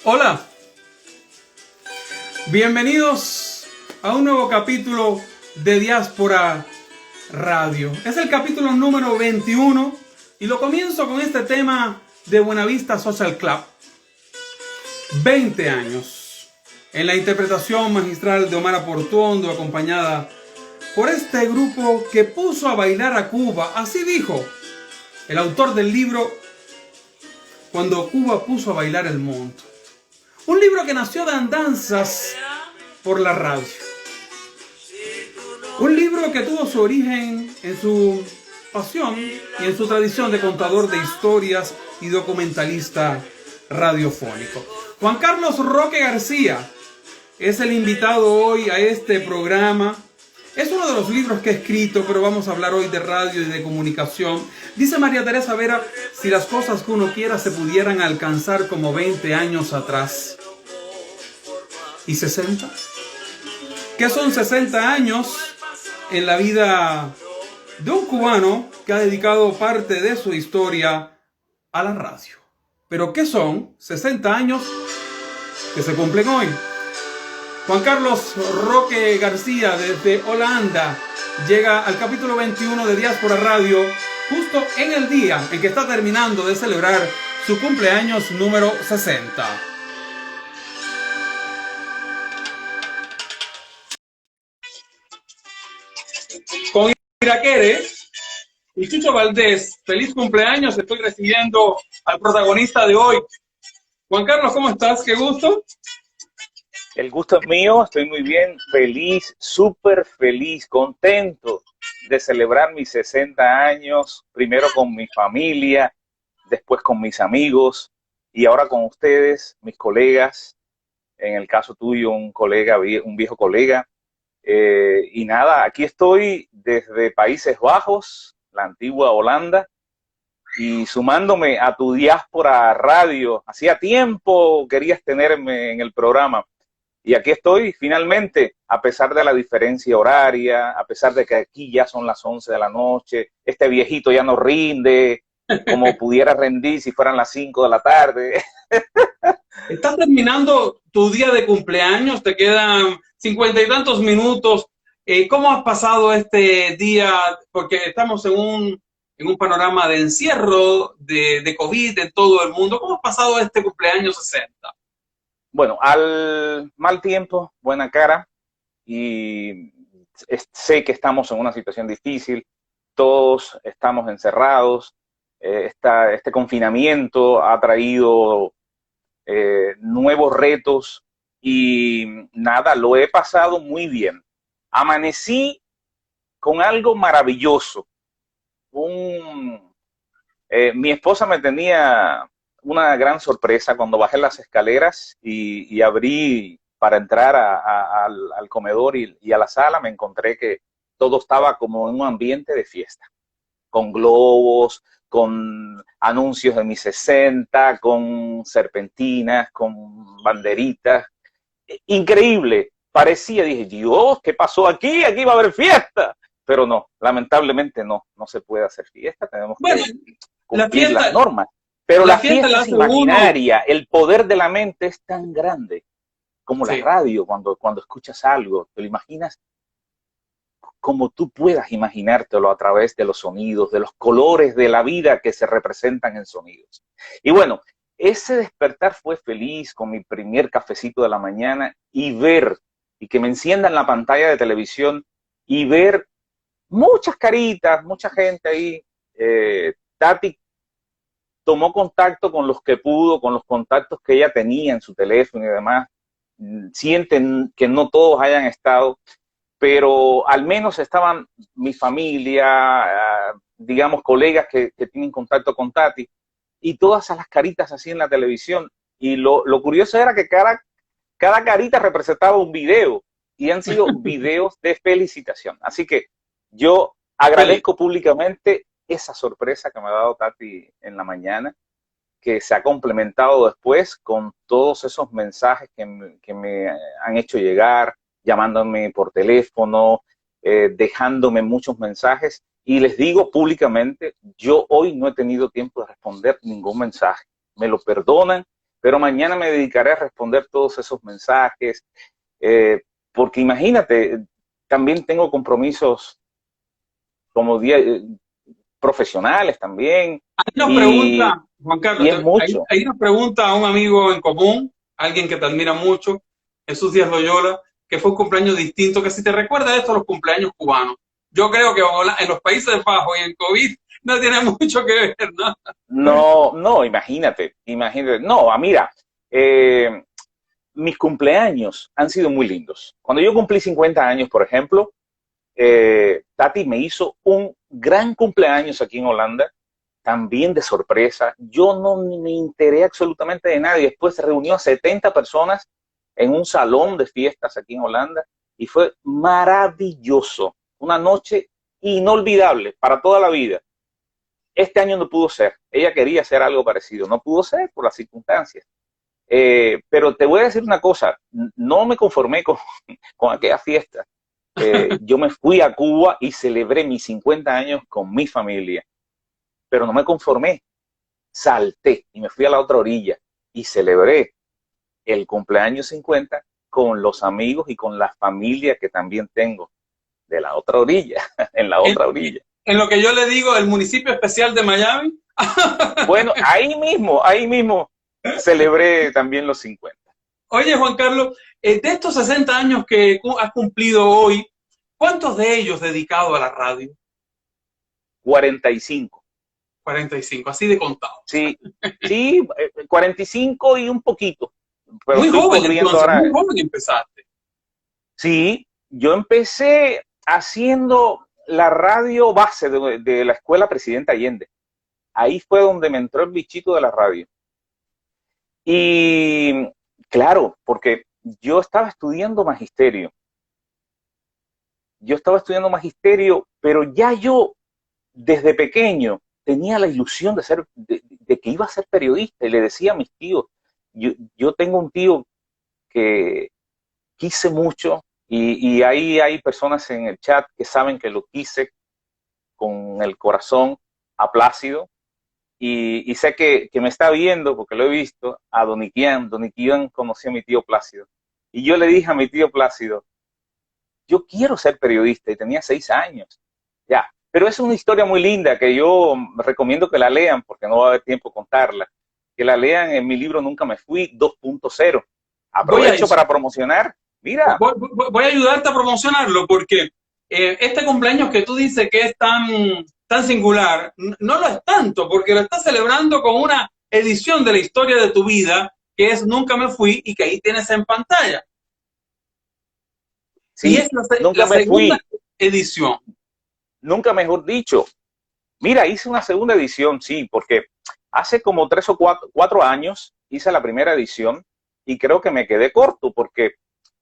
Hola, bienvenidos a un nuevo capítulo de Diáspora Radio. Es el capítulo número 21 y lo comienzo con este tema de Buenavista Social Club. 20 años. En la interpretación magistral de Omar Portuondo, acompañada por este grupo que puso a bailar a Cuba. Así dijo el autor del libro Cuando Cuba puso a bailar el mundo. Un libro que nació de andanzas por la radio. Un libro que tuvo su origen en su pasión y en su tradición de contador de historias y documentalista radiofónico. Juan Carlos Roque García es el invitado hoy a este programa. Es uno de los libros que he escrito, pero vamos a hablar hoy de radio y de comunicación. Dice María Teresa Vera, si las cosas que uno quiera se pudieran alcanzar como 20 años atrás. ¿Y 60? ¿Qué son 60 años en la vida de un cubano que ha dedicado parte de su historia a la radio? ¿Pero qué son 60 años que se cumplen hoy? Juan Carlos Roque García desde Holanda llega al capítulo 21 de Diáspora Radio justo en el día en que está terminando de celebrar su cumpleaños número 60. Con Iraquere y Chucho Valdés, feliz cumpleaños, estoy recibiendo al protagonista de hoy. Juan Carlos, ¿cómo estás? Qué gusto. El gusto es mío, estoy muy bien, feliz, súper feliz, contento de celebrar mis 60 años, primero con mi familia, después con mis amigos y ahora con ustedes, mis colegas, en el caso tuyo, un colega, un viejo colega. Y nada, aquí estoy desde Países Bajos, la antigua Holanda, y sumándome a tu Diáspora Radio. Hacía tiempo querías tenerme en el programa. Y aquí estoy, finalmente, a pesar de la diferencia horaria, a pesar de que aquí ya son las 11 de la noche, este viejito ya no rinde, como pudiera rendir si fueran las 5 de la tarde. Estás terminando tu día de cumpleaños, te quedan 50 y tantos minutos. ¿Cómo has pasado este día? Porque estamos en un panorama de encierro, de COVID en todo el mundo. ¿Cómo has pasado este cumpleaños 60? Bueno, al mal tiempo, buena cara, y sé que estamos en una situación difícil, todos estamos encerrados, este confinamiento ha traído nuevos retos y nada, lo he pasado muy bien. Amanecí con algo maravilloso. Mi esposa me tenía una gran sorpresa cuando bajé las escaleras y abrí para entrar al comedor y a la sala. Me encontré que todo estaba como en un ambiente de fiesta, con globos, con anuncios de mis 60, con serpentinas, con banderitas. Increíble. Parecía, dije, Dios, ¿qué pasó aquí? Aquí va a haber fiesta. Pero no, lamentablemente no se puede hacer fiesta. Tenemos que cumplir las normas. Pero la fiesta es imaginaria, el poder de la mente es tan grande como la radio, cuando escuchas algo, te lo imaginas como tú puedas imaginártelo a través de los sonidos, de los colores de la vida que se representan en sonidos. Y bueno, ese despertar fue feliz con mi primer cafecito de la mañana y ver, y que me enciendan la pantalla de televisión y ver muchas caritas, mucha gente ahí. Tati tomó contacto con los que pudo, con los contactos que ella tenía en su teléfono y demás. Sienten que no todos hayan estado, pero al menos estaban mi familia, digamos, colegas que tienen contacto con Tati, y todas las caritas así en la televisión. Y lo curioso era que cada carita representaba un video, y han sido videos de felicitación. Así que yo agradezco públicamente esa sorpresa que me ha dado Tati en la mañana, que se ha complementado después con todos esos mensajes que me han hecho llegar, llamándome por teléfono, dejándome muchos mensajes. Y les digo públicamente, yo hoy no he tenido tiempo de responder ningún mensaje. Me lo perdonan, pero mañana me dedicaré a responder todos esos mensajes, porque imagínate, también tengo compromisos como profesionales también, Ahí nos y, pregunta, Juan y Carlos, es mucho. ahí nos pregunta a un amigo en común, alguien que te admira mucho, Jesús Díaz Loyola, que fue un cumpleaños distinto, que si te recuerda esto, los cumpleaños cubanos. Yo creo que en los Países Bajos y en COVID no tiene mucho que ver, ¿no? No, no, imagínate, imagínate. No, mira, mis cumpleaños han sido muy lindos. Cuando yo cumplí 50 años, por ejemplo, Tati me hizo un gran cumpleaños aquí en Holanda, también de sorpresa. Yo no me enteré absolutamente de nada y después se reunió a 70 personas en un salón de fiestas aquí en Holanda y fue maravilloso. Una noche inolvidable para toda la vida. Este año no pudo ser. Ella quería hacer algo parecido. No pudo ser por las circunstancias. Pero te voy a decir una cosa. No me conformé con aquella fiesta. Yo me fui a Cuba y celebré mis 50 años con mi familia. Pero no me conformé. Salté y me fui a la otra orilla y celebré el cumpleaños 50 con los amigos y con la familia que también tengo de la otra orilla, en la otra orilla. En lo que yo le digo, el municipio especial de Miami. Bueno, ahí mismo celebré también los 50. Oye, Juan Carlos, de estos 60 años que has cumplido hoy, ¿cuántos de ellos dedicados a la radio? 45. 45, así de contado. Sí, sí, 45 y un poquito. Pero muy joven, entonces, ahora. muy joven empezaste. Sí, yo empecé haciendo la radio base de la Escuela Presidente Allende. Ahí fue donde me entró el bichito de la radio. Y claro, porque yo estaba estudiando magisterio. Pero ya yo, desde pequeño, tenía la ilusión de que iba a ser periodista. Y le decía a mis tíos, yo tengo un tío que quise mucho, y ahí hay personas en el chat que saben que lo quise con el corazón, a Plácido, y sé que me está viendo, porque lo he visto, a Doniquian. Doniquian conoció a mi tío Plácido. Y yo le dije a mi tío Plácido, yo quiero ser periodista, y tenía 6 años. Ya, pero es una historia muy linda que yo recomiendo que la lean, porque no va a haber tiempo contarla. Que la lean en mi libro Nunca me fui 2.0. Aprovecho para promocionar. Mira. Voy a ayudarte a promocionarlo porque este cumpleaños que tú dices que es tan singular, no lo es tanto, porque lo estás celebrando con una edición de la historia de tu vida, que es Nunca me fui, y que ahí tienes en pantalla. Sí, y es nunca la me segunda fui. edición. Nunca mejor dicho. Mira, hice una segunda edición, sí, porque hace como 3 o 4 años hice la primera edición y creo que me quedé corto porque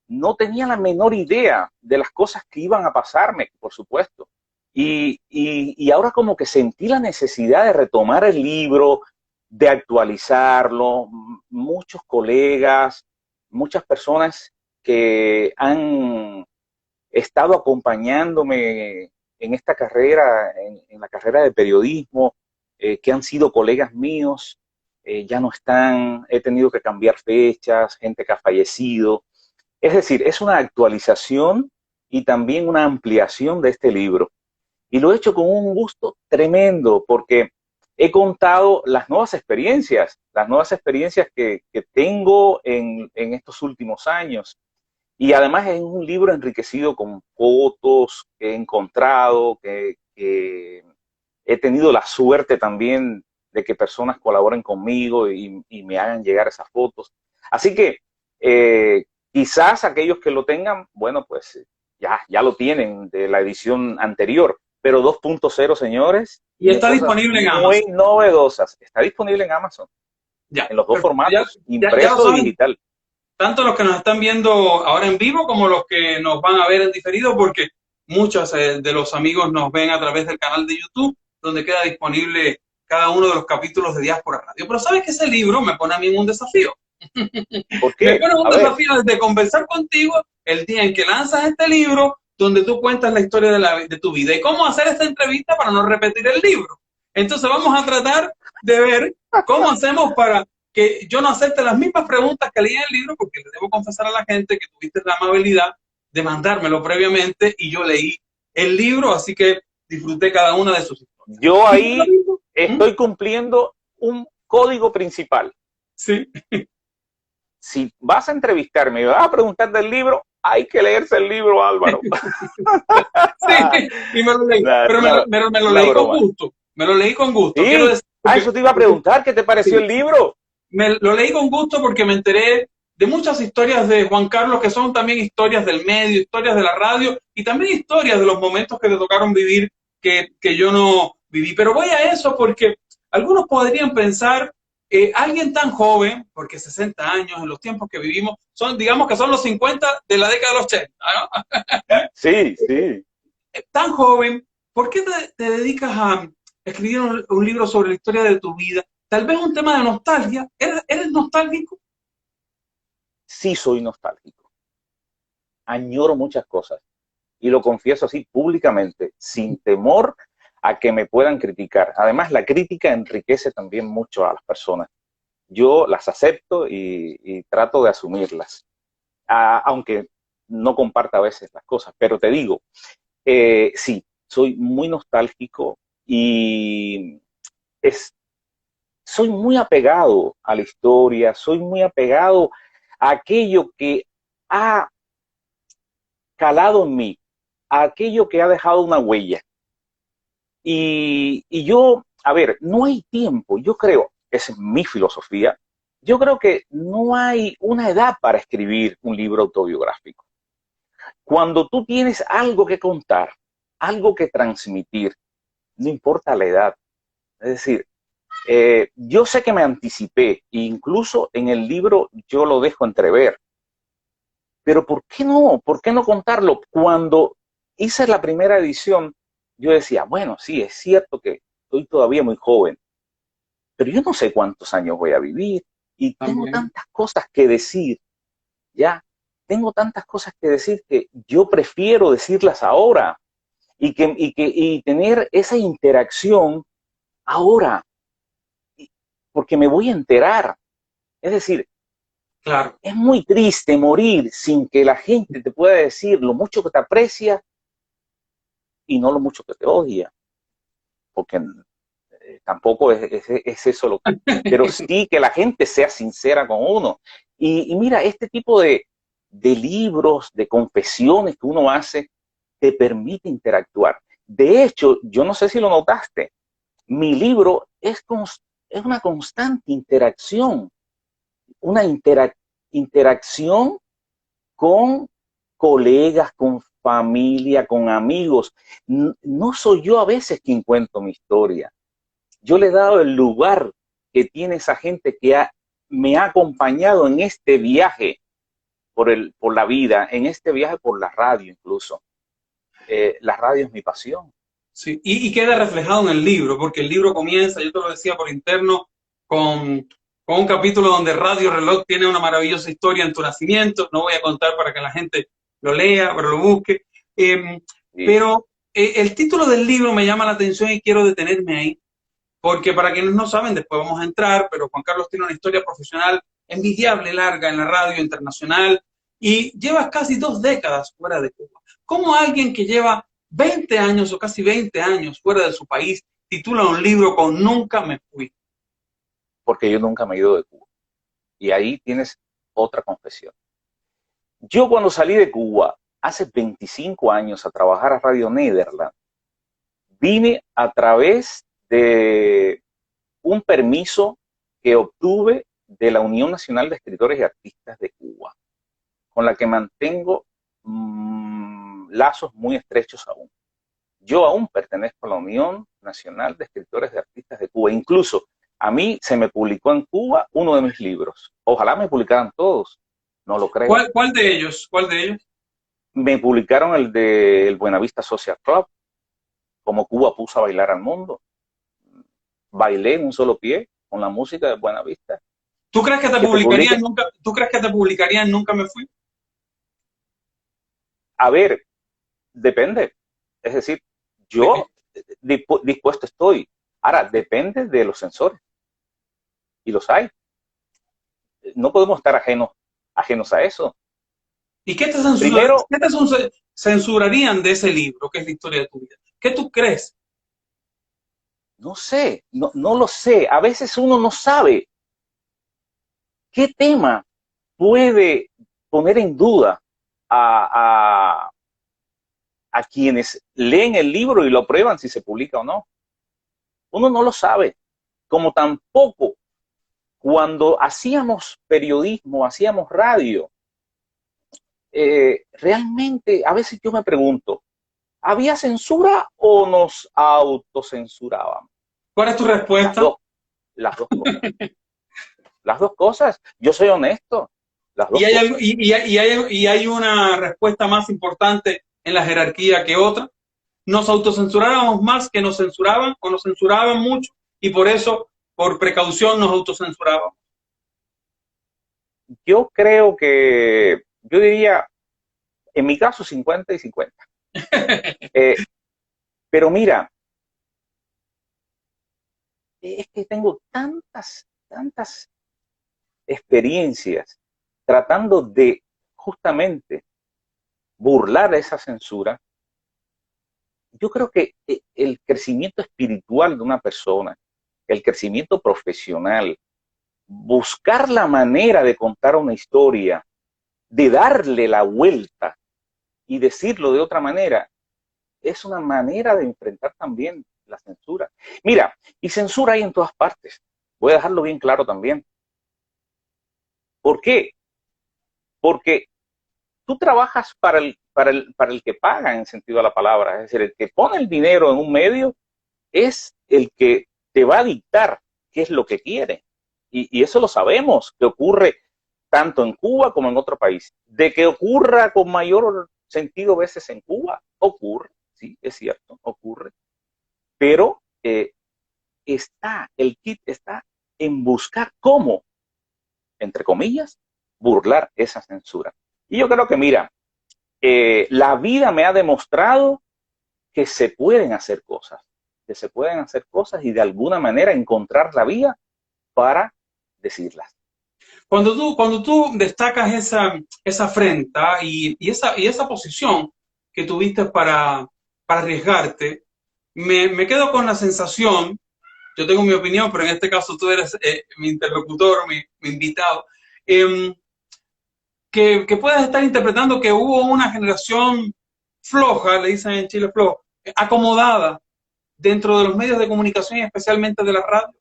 no tenía la menor idea de las cosas que iban a pasarme, por supuesto. Y ahora como que sentí la necesidad de retomar el libro, de actualizarlo. Muchos colegas, muchas personas que han estado acompañándome en esta carrera, en la carrera de periodismo, que han sido colegas míos, ya no están. He tenido que cambiar fechas, gente que ha fallecido. Es decir, es una actualización y también una ampliación de este libro. Y lo he hecho con un gusto tremendo porque he contado las nuevas experiencias que tengo en estos últimos años. Y además es un libro enriquecido con fotos que he encontrado, que he tenido la suerte también de que personas colaboren conmigo y me hagan llegar esas fotos. Así que quizás aquellos que lo tengan, bueno, pues ya lo tienen de la edición anterior, pero 2.0, señores. Y está disponible en Amazon. Muy novedosas. Está disponible en Amazon. Ya, en los dos formatos, impreso ya y digital. Tanto los que nos están viendo ahora en vivo como los que nos van a ver en diferido, porque muchos de los amigos nos ven a través del canal de YouTube, donde queda disponible cada uno de los capítulos de Diáspora Radio. Pero ¿sabes que ese libro me pone a mí en un desafío? ¿Por qué? Me pone un desafío de conversar contigo el día en que lanzas este libro, donde tú cuentas la historia de tu vida. ¿Y cómo hacer esta entrevista para no repetir el libro? Entonces vamos a tratar de ver cómo hacemos para que yo no acepte las mismas preguntas que leí en el libro, porque le debo confesar a la gente que tuviste la amabilidad de mandármelo previamente y yo leí el libro, así que disfruté cada una de sus historias. Yo ¿Y tú lo ahí mismo? estoy cumpliendo un código principal. Sí. Si vas a entrevistarme y vas a preguntar del libro, hay que leerse el libro, Álvaro. Sí, y me lo leí, pero me lo Una leí con broma. gusto, me lo leí con gusto, quiero Sí, decir, porque, eso te iba a preguntar, ¿qué te pareció sí, el libro? me lo leí con gusto porque me enteré de muchas historias de Juan Carlos que son también historias del medio, historias de la radio y también historias de los momentos que te tocaron vivir que yo no viví. Pero voy a eso porque algunos podrían pensar, alguien tan joven, porque 60 años en los tiempos que vivimos, son, digamos que son los 50 de la década de los 80, ¿no? Sí, sí. Tan joven, ¿por qué te dedicas a escribir un libro sobre la historia de tu vida? Tal vez un tema de nostalgia. ¿Eres nostálgico? Sí soy nostálgico. Añoro muchas cosas. Y lo confieso así públicamente, sin temor a que me puedan criticar. Además, la crítica enriquece también mucho a las personas. Yo las acepto y trato de asumirlas, aunque no comparta a veces las cosas. Pero te digo, sí, soy muy nostálgico y es, soy muy apegado a la historia, soy muy apegado a aquello que ha calado en mí, a aquello que ha dejado una huella. Y yo, a ver, no hay tiempo, yo creo, esa es mi filosofía, yo creo que no hay una edad para escribir un libro autobiográfico. Cuando tú tienes algo que contar, algo que transmitir, no importa la edad. Es decir, yo sé que me anticipé, e incluso en el libro yo lo dejo entrever, pero ¿por qué no? ¿Por qué no contarlo? Cuando hice la primera edición, yo decía, bueno, sí, es cierto que estoy todavía muy joven, pero yo no sé cuántos años voy a vivir y tengo También. tantas cosas que decir, ya, tengo tantas cosas que decir que yo prefiero decirlas ahora y tener esa interacción ahora, porque me voy a enterar. Es decir, Claro. es muy triste morir sin que la gente te pueda decir lo mucho que te aprecia y no lo mucho que te odia, porque tampoco es eso lo que... Pero sí que la gente sea sincera con uno. Y mira, este tipo de libros, de confesiones que uno hace, te permite interactuar. De hecho, yo no sé si lo notaste, mi libro es una constante interacción, una interacción con colegas, con familia, con amigos. No soy yo a veces quien cuento mi historia. Yo le he dado el lugar que tiene esa gente que me ha acompañado en este viaje por la vida, en este viaje por la radio incluso. La radio es mi pasión. Sí, y queda reflejado en el libro, porque el libro comienza, yo te lo decía por interno, con un capítulo donde Radio Reloj tiene una maravillosa historia en tu nacimiento. No voy a contar para que la gente lo lea, pero lo busque. Eh, Sí, pero el título del libro me llama la atención y quiero detenerme ahí, porque para quienes no saben, después vamos a entrar, pero Juan Carlos tiene una historia profesional envidiable, larga en la radio internacional y lleva casi 2 décadas fuera de Cuba. ¿Cómo alguien que lleva 20 años o casi 20 años fuera de su país titula un libro con Nunca me fui? porque yo nunca me he ido de Cuba. Y ahí tienes otra confesión. Yo cuando salí de Cuba hace 25 años a trabajar a Radio Nederland, vine a través de un permiso que obtuve de la Unión Nacional de Escritores y Artistas de Cuba, con la que mantengo lazos muy estrechos aún. Yo aún pertenezco a la Unión Nacional de Escritores y Artistas de Cuba. Incluso a mí se me publicó en Cuba uno de mis libros. Ojalá me publicaran todos, no lo creo. ¿Cuál de ellos? ¿Cuál de ellos? Me publicaron el de el Buenavista Social Club, como Cuba puso a bailar al mundo. Bailé en un solo pie con la música de Buenavista. ¿Tú crees que te Que te publicarían publique, nunca? ¿Tú crees que te publicarían Nunca me fui? a ver, depende. Es decir, yo dispuesto estoy. Ahora, depende de los sensores. Y los hay. no podemos estar ajenos a eso. ¿Y qué Primero, censurarían de ese libro, que es la historia de tu vida? ¿Qué tú crees? no sé, no lo sé. A veces uno no sabe qué tema puede poner en duda a, a quienes leen el libro y lo prueban si se publica o no. Uno no lo sabe. Como tampoco cuando hacíamos periodismo, hacíamos radio, realmente a veces yo me pregunto, ¿había censura o nos autocensurábamos? ¿Cuál es tu Las respuesta? dos, las dos cosas. Las dos cosas. Yo soy honesto. Las ¿Y dos cosas. y hay una respuesta más importante en la jerarquía que otra? ¿Nos autocensurábamos más que nos censuraban o nos censuraban mucho y por eso, por precaución, nos autocensurábamos? Yo creo que, yo diría, en mi caso, 50 y 50. Pero mira, es que tengo tantas experiencias tratando de justamente burlar esa censura. Yo creo que el crecimiento espiritual de una persona, el crecimiento profesional, buscar la manera de contar una historia, de darle la vuelta y decirlo de otra manera, es una manera de enfrentar también la censura. Mira, y censura hay en todas partes. Voy a dejarlo bien claro también. ¿Por qué? Porque tú trabajas para el que paga en sentido de la palabra. Es decir, el que pone el dinero en un medio es el que te va a dictar qué es lo que quiere. Y eso lo sabemos, que ocurre tanto en Cuba como en otro país. De que ocurra con mayor sentido veces en Cuba, ocurre, sí, es cierto, ocurre. Pero el kit está en buscar cómo, entre comillas, burlar esa censura. Y yo creo que, mira, la vida me ha demostrado que se pueden hacer cosas, y de alguna manera encontrar la vía para decirlas. Cuando tú destacas esa afrenta y esa posición que tuviste para arriesgarte, me quedo con la sensación, yo tengo mi opinión, pero en este caso tú eres mi interlocutor, mi invitado, eh, que puedas estar interpretando que hubo una generación floja, le dicen en Chile floja, acomodada dentro de los medios de comunicación y especialmente de la radio,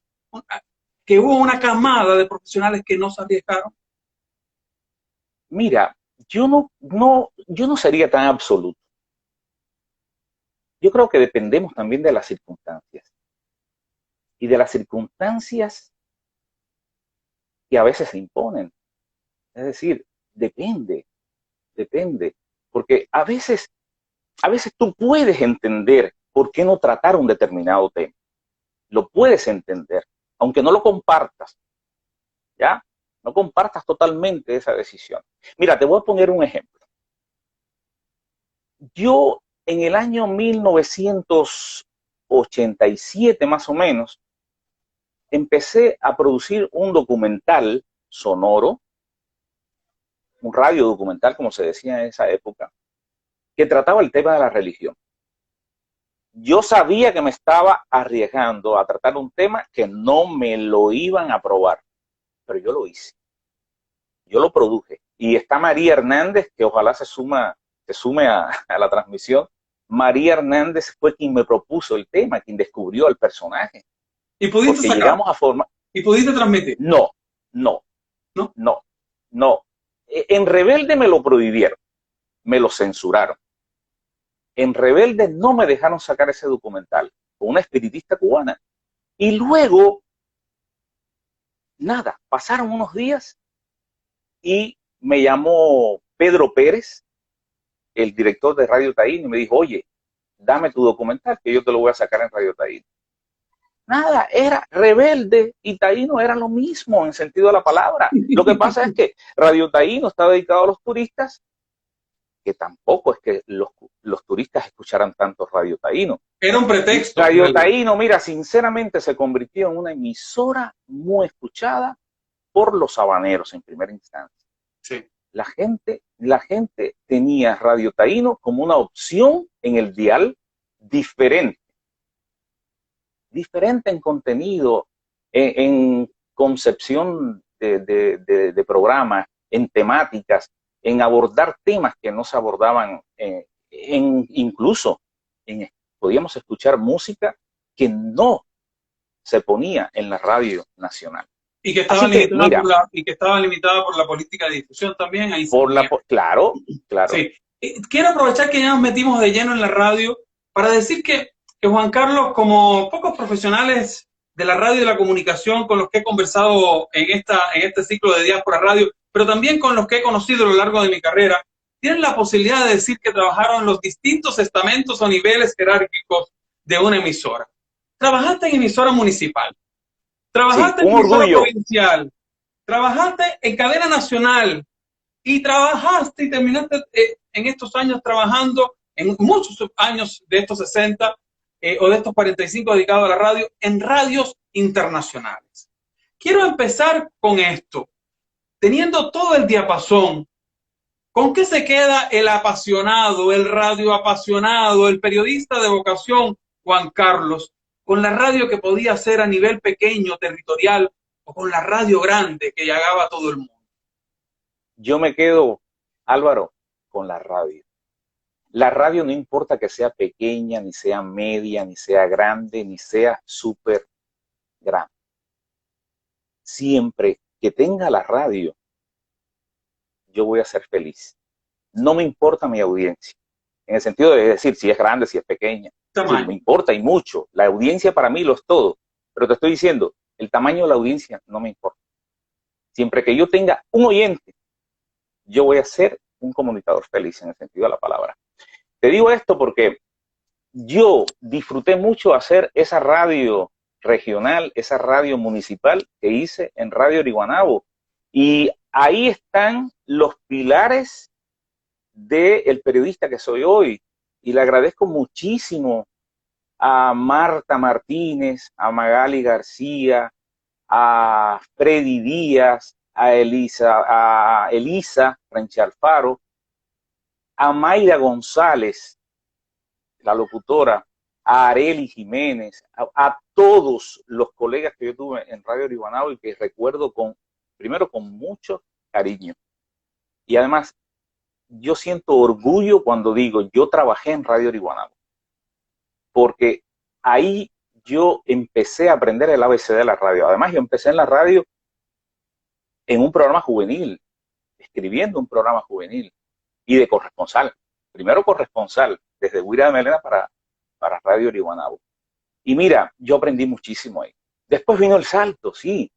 que hubo una camada de profesionales que no se arriesgaron. Mira, yo no sería tan absoluto. Yo creo que dependemos también de las circunstancias y de las circunstancias que a veces se imponen. Es decir, depende, porque a veces tú puedes entender por qué no tratar un determinado tema. Lo puedes entender, aunque no lo compartas, ¿ya? No compartas totalmente esa decisión. Mira, te voy a poner un ejemplo. Yo en el año 1987 más o menos, empecé a producir un documental sonoro, un radio documental, como se decía en esa época, que trataba el tema de la religión. Yo sabía que me estaba arriesgando a tratar un tema que no me lo iban a aprobar, pero yo lo hice. Yo lo produje. Y está María Hernández, que ojalá se sume a la transmisión. María Hernández fue quien me propuso el tema, quien descubrió el personaje. Y pudiste Porque sacar. llegamos a formar. Y pudiste transmitir. No. ¿No? En Rebelde me lo prohibieron, me lo censuraron. En Rebelde no me dejaron sacar ese documental con una espiritista cubana. Y luego, nada, pasaron unos días y me llamó Pedro Pérez, el director de Radio Taíno, y me dijo, oye, dame tu documental que yo te lo voy a sacar en Radio Taíno. Nada, era Rebelde y Taíno era lo mismo en sentido de la palabra. Lo que pasa es que Radio Taíno está dedicado a los turistas, que tampoco es que los turistas escucharan tanto Radio Taíno. Era un pretexto. Radio Taíno, mira, sinceramente se convirtió en una emisora muy escuchada por los habaneros en primera instancia. Sí. La gente tenía Radio Taíno como una opción en el dial diferente en contenido, en concepción de programas, en temáticas, en abordar temas que no se abordaban, incluso podíamos escuchar música que no se ponía en la radio nacional. Y que estaba limitada por la política de difusión también. Ahí claro. Sí. Quiero aprovechar que ya nos metimos de lleno en la radio para decir que Juan Carlos, como pocos profesionales de la radio y de la comunicación con los que he conversado en este ciclo de Diáspora Radio, pero también con los que he conocido a lo largo de mi carrera, tienen la posibilidad de decir que trabajaron en los distintos estamentos o niveles jerárquicos de una emisora. Trabajaste en emisora municipal, trabajaste en emisora provincial, trabajaste en cadena nacional y trabajaste y terminaste en estos años trabajando, en muchos años de estos 60 o de estos 45 dedicados a la radio, en radios internacionales. Quiero empezar con esto. Teniendo todo el diapasón, ¿con qué se queda el apasionado, el radioapasionado, el periodista de vocación, Juan Carlos, con la radio que podía hacer a nivel pequeño, territorial, o con la radio grande que llegaba a todo el mundo? Yo me quedo, Álvaro, con la radio. La radio no importa que sea pequeña, ni sea media, ni sea grande, ni sea súper grande. Siempre que tenga la radio, yo voy a ser feliz. No me importa mi audiencia. En el sentido de decir si es grande, si es pequeña. Sí, me importa y mucho. La audiencia para mí lo es todo. Pero te estoy diciendo, el tamaño de la audiencia no me importa. Siempre que yo tenga un oyente, yo voy a ser un comunicador feliz en el sentido de la palabra. Te digo esto porque yo disfruté mucho hacer esa radio regional, esa radio municipal que hice en Radio Origuanabo. Y ahí están los pilares del periodista que soy hoy. Y le agradezco muchísimo a Marta Martínez, a Magali García, a Freddy Díaz, a Elisa French Alfaro, a Mayra González, la locutora, a Areli Jiménez, a todos los colegas que yo tuve en Radio Origuanabo y que recuerdo primero con mucho cariño. Y además, yo siento orgullo cuando digo, yo trabajé en Radio Origuanabo, porque ahí yo empecé a aprender el ABC de la radio. Además, yo empecé en la radio en un programa juvenil, escribiendo un programa juvenil y de corresponsal. Primero corresponsal, desde Huira de Melena para Radio Origuanabo. Y mira, yo aprendí muchísimo ahí. Después vino el salto, sí.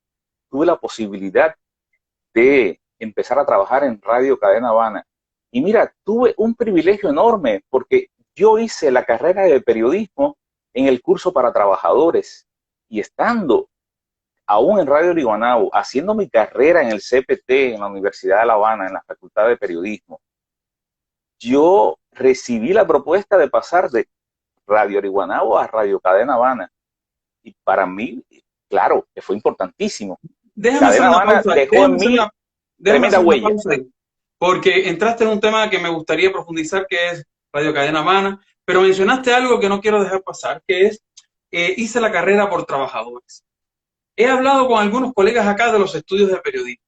Tuve la posibilidad de empezar a trabajar en Radio Cadena Habana. Y mira, tuve un privilegio enorme porque yo hice la carrera de periodismo en el curso para trabajadores. Y estando aún en Radio Origuanabo, haciendo mi carrera en el CPT, en la Universidad de La Habana, en la Facultad de Periodismo, yo recibí la propuesta de pasar de Radio Origuanabo a Radio Cadena Habana. Y para mí, claro, que fue importantísimo. Cadena Habana dejó en mí tremenda huella. Porque entraste en un tema que me gustaría profundizar, que es Radio Cadena Habana, pero mencionaste algo que no quiero dejar pasar, que es, hice la carrera por trabajadores. He hablado con algunos colegas acá de los estudios de periodismo.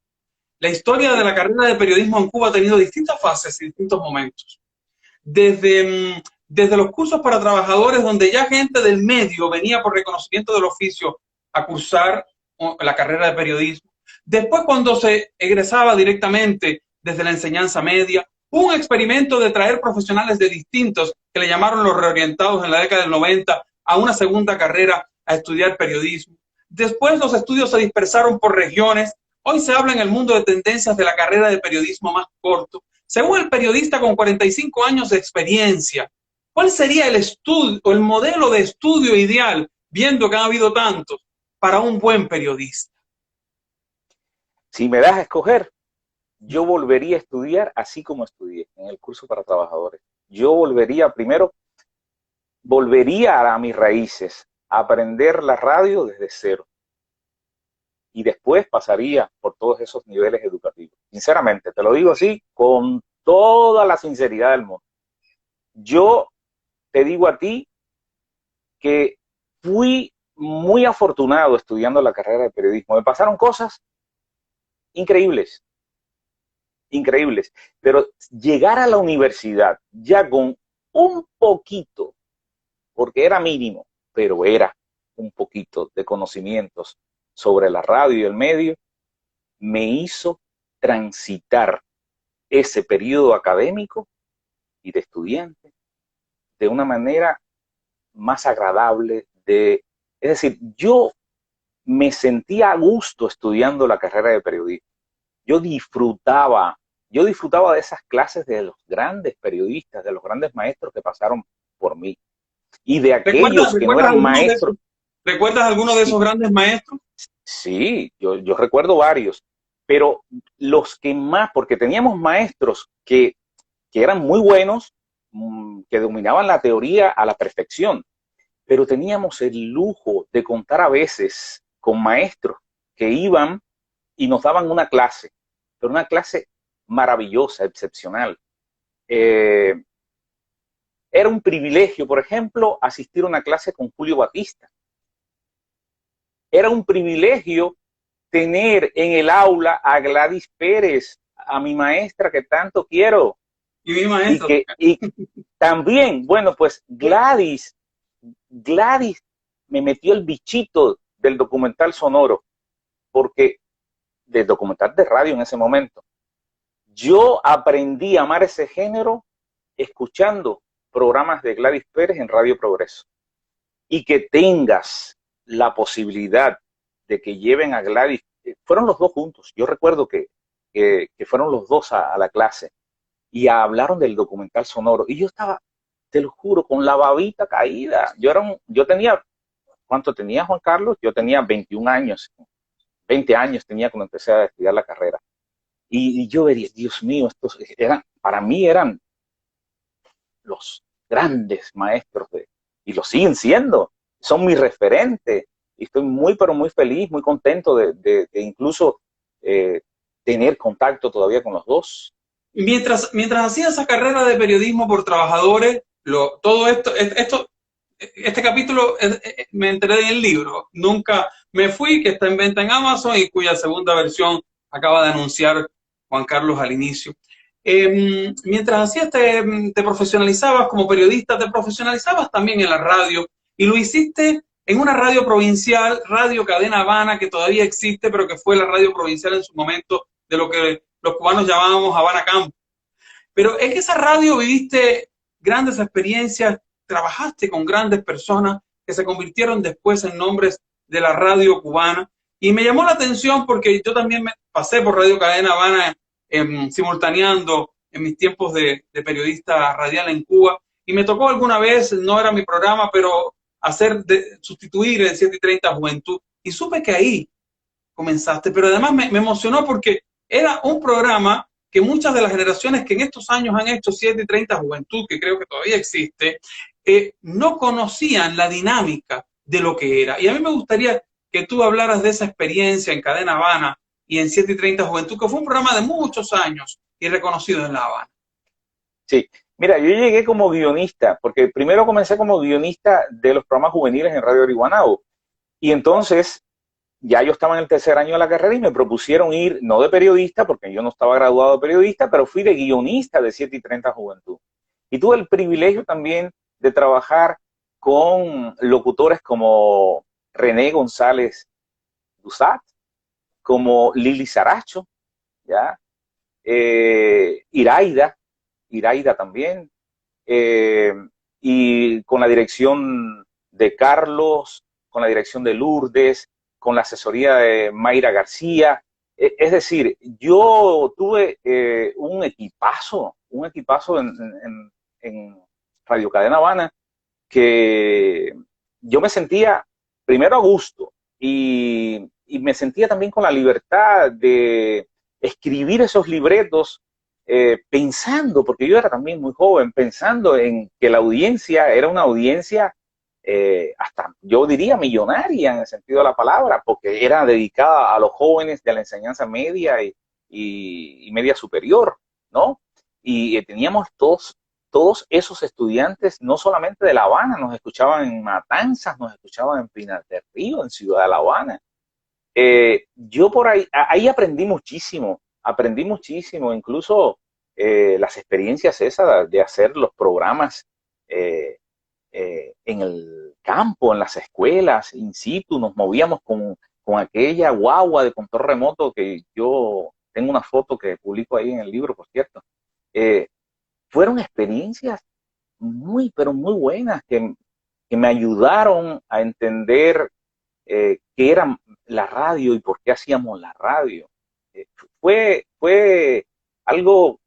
La historia de la carrera de periodismo en Cuba ha tenido distintas fases y distintos momentos. Desde los cursos para trabajadores, donde ya gente del medio venía por reconocimiento del oficio a cursar la carrera de periodismo. Después, cuando se egresaba directamente desde la enseñanza media, hubo un experimento de traer profesionales de distintos, que le llamaron los reorientados en la década del 90, a una segunda carrera a estudiar periodismo. Después los estudios se dispersaron por regiones. Hoy se habla en el mundo de tendencias de la carrera de periodismo más corto. Según el periodista con 45 años de experiencia, ¿cuál sería el estudio o el modelo de estudio ideal, viendo que han habido tantos, para un buen periodista? Si me das a escoger, yo volvería a estudiar así como estudié en el curso para trabajadores. Yo volvería a mis raíces, a aprender la radio desde cero. y después pasaría por todos esos niveles educativos. Sinceramente, te lo digo así, con toda la sinceridad del mundo. Yo te digo a ti que fui muy afortunado estudiando la carrera de periodismo. Me pasaron cosas increíbles, increíbles, pero llegar a la universidad ya con un poquito, porque era mínimo, pero era un poquito de conocimientos sobre la radio y el medio, me hizo transitar ese periodo académico y de estudiante de una manera más agradable. Es decir, yo me sentía a gusto estudiando la carrera de periodismo. Yo disfrutaba de esas clases de los grandes periodistas, de los grandes maestros que pasaron por mí. Y de aquellos que no eran maestros. ¿Recuerdas alguno de esos grandes maestros? Sí, yo recuerdo varios, pero los que más, porque teníamos maestros que eran muy buenos, que dominaban la teoría a la perfección, pero teníamos el lujo de contar a veces con maestros que iban y nos daban una clase, pero una clase maravillosa, excepcional. Era un privilegio, por ejemplo, asistir a una clase con Julio Batista. Era un privilegio tener en el aula a Gladys Pérez, a mi maestra que tanto quiero. Y mi maestro. Y también, bueno, pues Gladys me metió el bichito del documental sonoro, porque del documental de radio en ese momento. Yo aprendí a amar ese género escuchando programas de Gladys Pérez en Radio Progreso. Y que tengas la posibilidad de que lleven a Gladys, fueron los dos juntos, yo recuerdo que fueron los dos a la clase y hablaron del documental sonoro, y yo estaba, te lo juro, con la babita caída. Yo tenía, ¿cuánto tenía, Juan Carlos? Yo tenía 21 años, 20 años tenía cuando empecé a estudiar la carrera, y yo vería, Dios mío, para mí eran los grandes maestros y lo siguen siendo, son mi referente, y estoy muy, pero muy feliz, muy contento de incluso tener contacto todavía con los dos. Mientras hacía esa carrera de periodismo por trabajadores, todo este capítulo me enteré en el libro, Nunca me fui, que está en venta en Amazon y cuya segunda versión acaba de anunciar Juan Carlos al inicio. Mientras hacías, te profesionalizabas como periodista, te profesionalizabas también en la radio, y lo hiciste en una radio provincial, Radio Cadena Habana, que todavía existe, pero que fue la radio provincial en su momento de lo que los cubanos llamábamos Habana Campo. Pero en esa radio viviste grandes experiencias, trabajaste con grandes personas que se convirtieron después en nombres de la radio cubana, y me llamó la atención porque yo también me pasé por Radio Cadena Habana simultaneando en mis tiempos de periodista radial en Cuba, y me tocó alguna vez, no era mi programa, pero sustituir en 7:30 Juventud, y supe que ahí comenzaste, pero además me emocionó porque era un programa que muchas de las generaciones que en estos años han hecho 7:30 Juventud, que creo que todavía existe, no conocían la dinámica de lo que era. Y a mí me gustaría que tú hablaras de esa experiencia en Cadena Habana y en 7:30 Juventud, que fue un programa de muchos años y reconocido en La Habana. Sí, mira, yo llegué como guionista, porque primero comencé como guionista de los programas juveniles en Radio Ariguanao, y entonces ya yo estaba en el tercer año de la carrera y me propusieron ir, no de periodista, porque yo no estaba graduado de periodista, pero fui de guionista de 7:30 Juventud. Y tuve el privilegio también de trabajar con locutores como René González Dusat, como Lili Saracho, ¿ya? Iraida también, y con la dirección de Carlos, con la dirección de Lourdes, con la asesoría de Mayra García. Es decir, yo tuve un equipazo en Radio Cadena Habana, que yo me sentía primero a gusto y me sentía también con la libertad de escribir esos libretos, pensando, porque yo era también muy joven, pensando en que la audiencia era una audiencia hasta yo diría millonaria en el sentido de la palabra, porque era dedicada a los jóvenes de la enseñanza media y media superior, ¿no? Y teníamos todos esos estudiantes, no solamente de La Habana, nos escuchaban en Matanzas, nos escuchaban en Pinar del Río, en Ciudad de La Habana. Yo por ahí aprendí muchísimo, incluso las experiencias esas de hacer los programas en el campo, en las escuelas, in situ, nos movíamos con aquella guagua de control remoto que yo tengo una foto que publico ahí en el libro, por cierto. Fueron experiencias pero muy buenas que me ayudaron a entender qué era la radio y por qué hacíamos la radio. Fue algo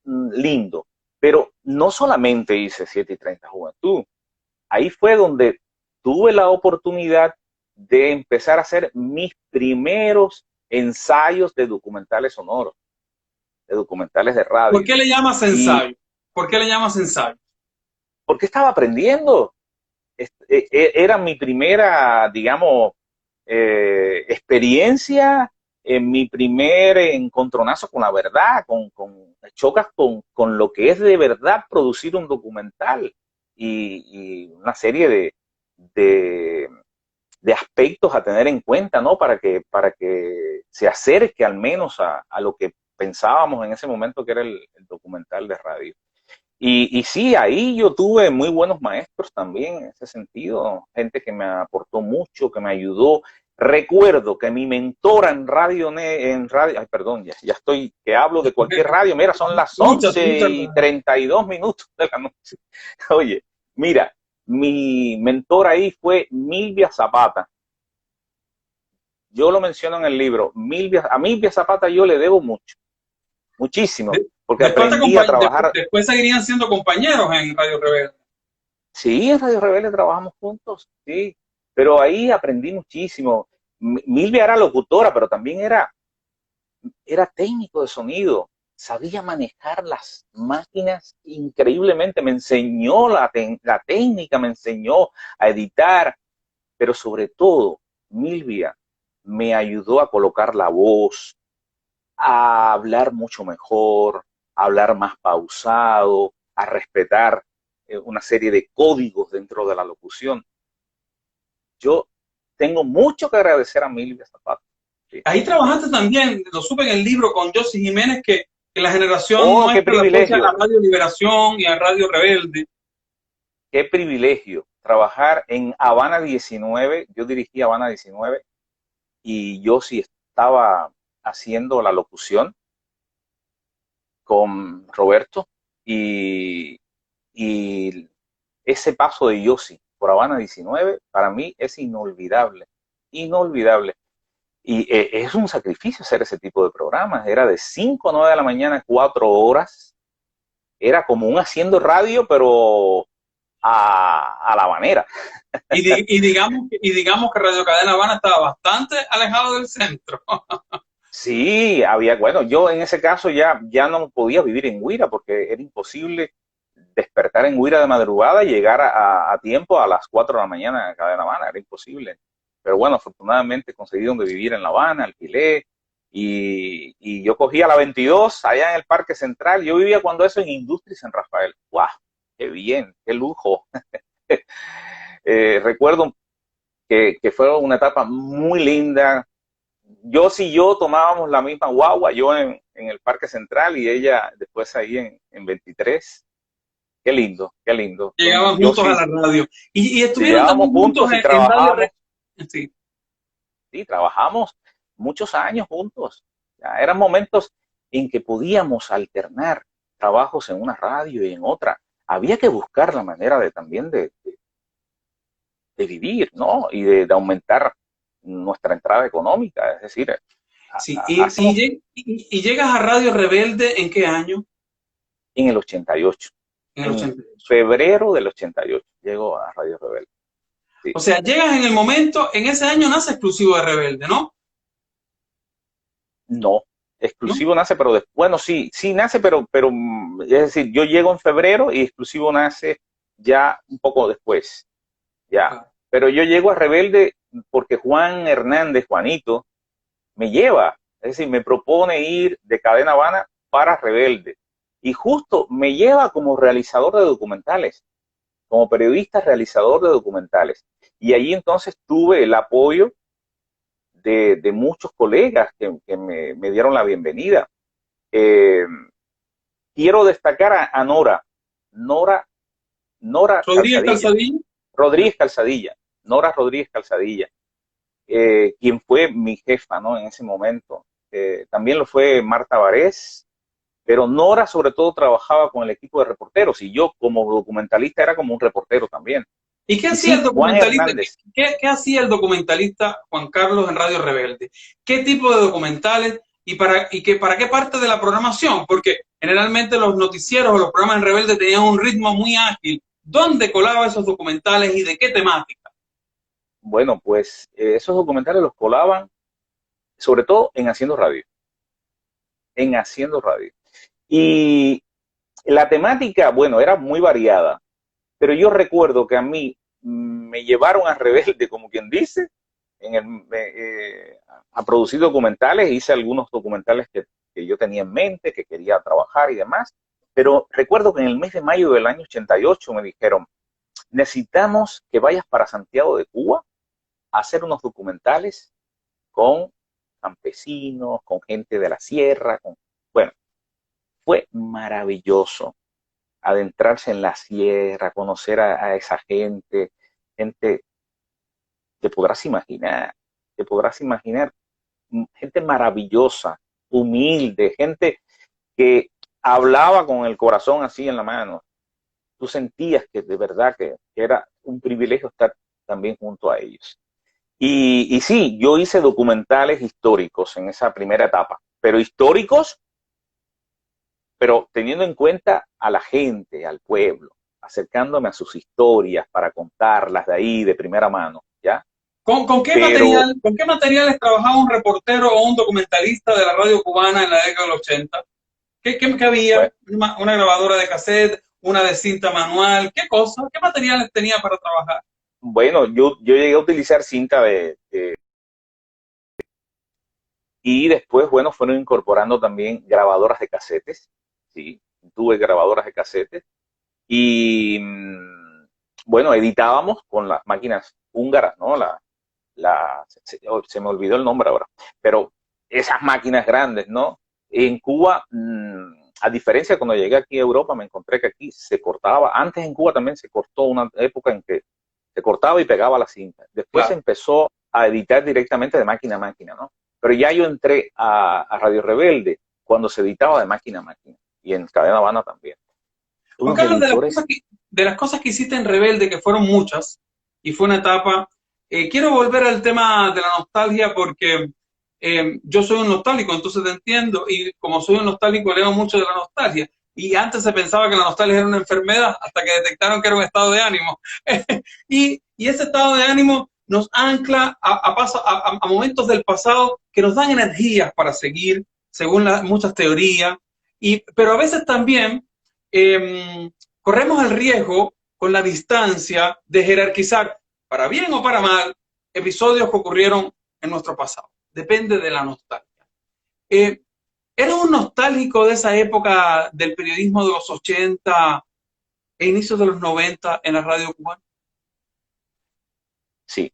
lindo, pero no solamente hice 7:30 Juventud. Ahí fue donde tuve la oportunidad de empezar a hacer mis primeros ensayos de documentales sonoros, de documentales de radio. ¿Por qué le llamas ensayo? ¿Por qué le llamas ensayo? Porque estaba aprendiendo. Era mi primera, digamos, experiencia, mi primer encontronazo con la verdad, chocas con lo que es de verdad producir un documental y una serie de aspectos a tener en cuenta, ¿no? Para que se acerque al menos a lo que pensábamos en ese momento que era el documental de radio. Y sí, ahí yo tuve muy buenos maestros también en ese sentido, gente que me aportó mucho, que me ayudó. Recuerdo que mi mentora en radio, ay, perdón, ya estoy, que hablo de cualquier radio, mira, son las 11:32 de la noche. Oye, mira, mi mentora ahí fue Milvia Zapata. Yo lo menciono en el libro, a Milvia Zapata yo le debo mucho, muchísimo. Porque aprendí a trabajar. Después seguirían siendo compañeros en Radio Rebelde. Sí, en Radio Rebelde trabajamos juntos, sí. Pero ahí aprendí muchísimo. Milvia era locutora, pero también era técnico de sonido. Sabía manejar las máquinas increíblemente. Me enseñó la técnica, me enseñó a editar. Pero sobre todo, Milvia me ayudó a colocar la voz, a hablar mucho mejor, a hablar más pausado, a respetar una serie de códigos dentro de la locución. Yo tengo mucho que agradecer a Milvia Zapata. Sí. Ahí trabajaste también, lo supe en el libro, con Josy Jiménez, que la generación nuestra la apoya a Radio Liberación y a Radio Rebelde. Qué privilegio trabajar en Habana 19. Yo dirigí Habana 19 y Josy estaba haciendo la locución con Roberto y ese paso de Josy por Habana 19 para mí es inolvidable, inolvidable. Y es un sacrificio hacer ese tipo de programas. Era de 5 a 9 de la mañana, 4 horas. Era como un haciendo radio, pero a la manera. Y digamos que Radio Cadena Habana estaba bastante alejado del centro. Sí, bueno, yo en ese caso ya no podía vivir en Huira porque era imposible despertar en Huira de madrugada y llegar a tiempo a las 4 de la mañana en Cadena Habana, era imposible. Pero bueno, afortunadamente conseguí donde vivir en La Habana, alquilé y yo cogía la 22 allá en el Parque Central. Yo vivía cuando eso en Industria San Rafael. ¡Guau! ¡Qué bien! ¡Qué lujo! Recuerdo que fue una etapa muy linda. Josy y yo tomábamos la misma guagua, yo en el Parque Central y ella después ahí en 23. Qué lindo, qué lindo. Llegaban juntos a la radio. Y estuvieron también juntos y trabajamos. Sí. Sí, trabajamos muchos años juntos. Ya eran momentos en que podíamos alternar trabajos en una radio y en otra. Había que buscar la manera también de vivir, ¿no? Y de aumentar nuestra entrada económica, es decir. Sí, y llegas a Radio Rebelde ¿en qué año? En el 88. En febrero del 88 llego a Radio Rebelde. Sí. O sea, llegas en el momento, en ese año nace Exclusivo de Rebelde, ¿no? No, Exclusivo nace, pero bueno, sí nace, pero es decir, yo llego en febrero y Exclusivo nace ya un poco después. ya. Pero yo llego a Rebelde porque Juan Hernández, Juanito, me lleva, es decir, me propone ir de Cadena Habana para Rebelde. Y justo me lleva como realizador de documentales, como periodista realizador de documentales. Y allí entonces tuve el apoyo de muchos colegas que me dieron la bienvenida. Quiero destacar a Nora Rodríguez Calzadilla, Calzadilla. Rodríguez Calzadilla, Nora Rodríguez Calzadilla, quien fue mi jefa, ¿no? En ese momento. También lo fue Marta Varés, pero Nora sobre todo trabajaba con el equipo de reporteros y yo como documentalista era como un reportero también. ¿Y qué Y hacía el sí, Juan documentalista? Hernández. ¿Qué hacía el documentalista Juan Carlos en Radio Rebelde? ¿Qué tipo de documentales y para qué parte de la programación? Porque generalmente los noticieros o los programas en Rebelde tenían un ritmo muy ágil. ¿Dónde colaba esos documentales y de qué temática? Bueno, pues esos documentales los colaban sobre todo en Haciendo Radio. En Haciendo Radio. Y la temática, bueno, era muy variada, pero yo recuerdo que a mí me llevaron a Rebelde, como quien dice, a producir documentales, hice algunos documentales que yo tenía en mente, que quería trabajar y demás, pero recuerdo que en el mes de mayo del año 88 me dijeron, necesitamos que vayas para Santiago de Cuba a hacer unos documentales con campesinos, con gente de la sierra, bueno, fue maravilloso adentrarse en la sierra, conocer a esa gente te podrás imaginar, gente maravillosa, humilde, gente que hablaba con el corazón así en la mano. Tú sentías que de verdad que era un privilegio estar también junto a ellos. Y sí, yo hice documentales históricos en esa primera etapa, pero históricos, pero teniendo en cuenta a la gente, al pueblo, acercándome a sus historias para contarlas de ahí, de primera mano, ¿ya? ¿Con qué Pero, con qué materiales trabajaba un reportero o un documentalista de la radio cubana en la década del 80? ¿Qué había? bueno, Una grabadora de cassette, una de cinta manual, ¿qué cosa? ¿Qué materiales tenía para trabajar? bueno, yo llegué a utilizar cinta y después, bueno, fueron incorporando también grabadoras de casetes, sí, tuve grabadoras de casetes y, bueno, editábamos con las máquinas húngaras, ¿no? Se me olvidó el nombre ahora, pero esas máquinas grandes, ¿no? En Cuba, a diferencia cuando llegué aquí a Europa, me encontré que aquí se cortaba, antes en Cuba también se cortó una época en que se cortaba y pegaba la cinta. Después se Claro. empezó a editar directamente de máquina a máquina, ¿no? Pero ya yo entré a Radio Rebelde cuando se editaba de máquina a máquina y en Cadena Habana también. Juan Unos Carlos, editores, de las cosas que hiciste en Rebelde, que fueron muchas, y fue una etapa, quiero volver al tema de la nostalgia porque yo soy un nostálgico, entonces te entiendo, y como soy un nostálgico leo mucho de la nostalgia. Y antes se pensaba que la nostalgia era una enfermedad hasta que detectaron que era un estado de ánimo. Y ese estado de ánimo nos ancla a momentos del pasado que nos dan energías para seguir, según muchas teorías, pero a veces también corremos el riesgo con la distancia de jerarquizar, para bien o para mal, episodios que ocurrieron en nuestro pasado. Depende de la nostalgia. Eh, ¿Eres un nostálgico de esa época del periodismo de los 80 e inicios de los 90 en la radio cubana? sí,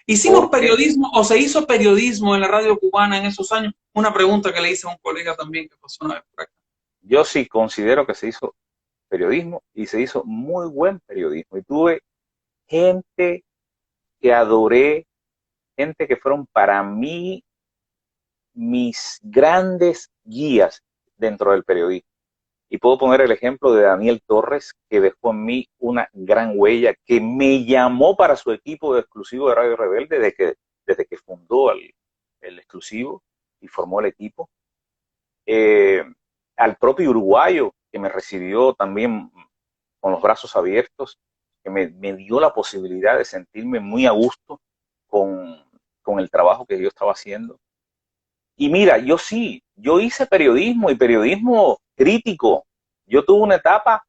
¿Hicimos porque periodismo o se hizo periodismo en la radio cubana en esos años? Una pregunta que le hice a un colega también que pasó una vez por acá. yo sí considero que se hizo periodismo y se hizo muy buen periodismo. Y tuve gente que adoré, gente que fueron para mí mis grandes guías dentro del periodismo. Y puedo poner el ejemplo de Daniel Torres, que dejó en mí una gran huella, que me llamó para su equipo de exclusivo de Radio Rebelde desde que fundó el exclusivo y formó el equipo. Eh, Al propio uruguayo, que me recibió también con los brazos abiertos, que me dio la posibilidad de sentirme muy a gusto con el trabajo que yo estaba haciendo. Y mira, yo hice periodismo y periodismo crítico. Yo tuve una etapa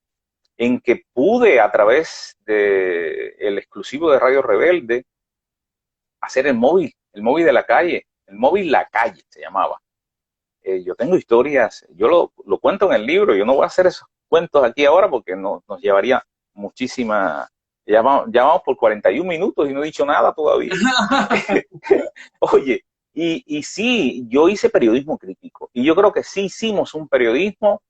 en que pude, a través del exclusivo de Radio Rebelde, hacer el móvil de la calle, el móvil La Calle se llamaba. Yo tengo historias, yo lo cuento en el libro, yo no voy a hacer esos cuentos aquí ahora porque nos llevaría muchísima. Ya vamos por 41 minutos y no he dicho nada todavía. Oye, y sí, yo hice periodismo crítico y yo creo que sí hicimos un periodismo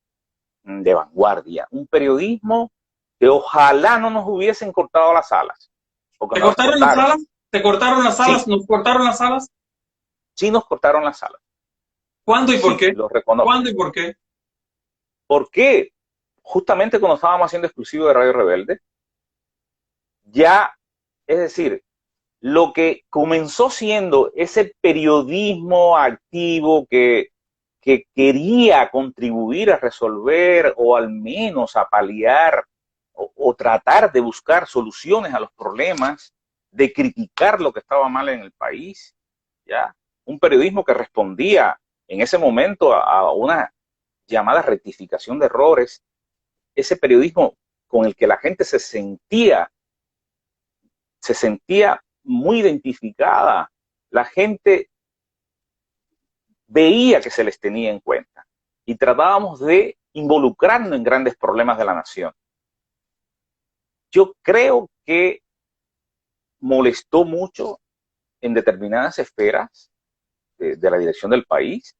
de vanguardia, un periodismo que ojalá no nos hubiesen cortado las alas. ¿Te cortaron las alas? ¿Te cortaron las alas? Sí. ¿Nos cortaron las alas? Sí nos cortaron las alas. ¿Cuándo y por qué? Lo reconozco. ¿Cuándo y por qué? ¿Por qué? Justamente cuando estábamos haciendo exclusivo de Radio Rebelde, ya, es decir, lo que comenzó siendo ese periodismo activo que quería contribuir a resolver o al menos a paliar o tratar de buscar soluciones a los problemas, de criticar lo que estaba mal en el país, ¿ya? Un periodismo que respondía en ese momento a una llamada rectificación de errores, ese periodismo con el que la gente se sentía muy identificada, la gente veía que se les tenía en cuenta y tratábamos de involucrarnos en grandes problemas de la nación. Yo creo que molestó mucho en determinadas esferas de la dirección del país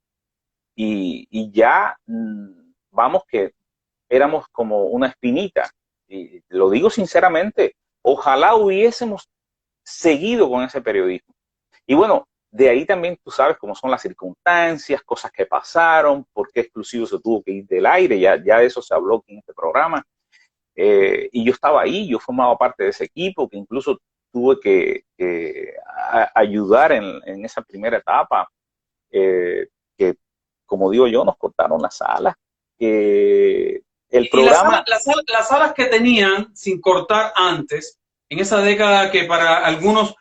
y ya vamos que éramos como una espinita. Y lo digo sinceramente, ojalá hubiésemos seguido con ese periodismo. Y bueno, de ahí también tú sabes cómo son las circunstancias, cosas que pasaron, por qué exclusivo se tuvo que ir del aire, ya de eso se habló en este programa. Y yo estaba ahí, yo formaba parte de ese equipo, que incluso tuve que ayudar en esa primera etapa, que como digo yo, nos cortaron las alas. El programa... las alas que tenían sin cortar antes, en esa década que para algunos,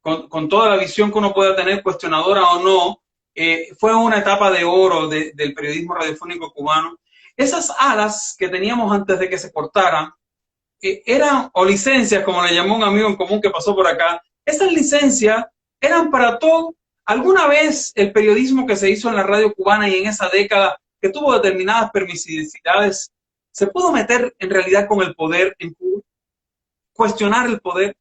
con toda la visión que uno pueda tener, cuestionadora o no, fue una etapa de oro del periodismo radiofónico cubano. Esas alas que teníamos antes de que se cortaran, eran, o licencias, como le llamó un amigo en común que pasó por acá, esas licencias eran para todo. ¿Alguna vez el periodismo que se hizo en la radio cubana y en esa década, que tuvo determinadas permisividades, se pudo meter en realidad con el poder en Cuba? ¿Cuestionar el poder?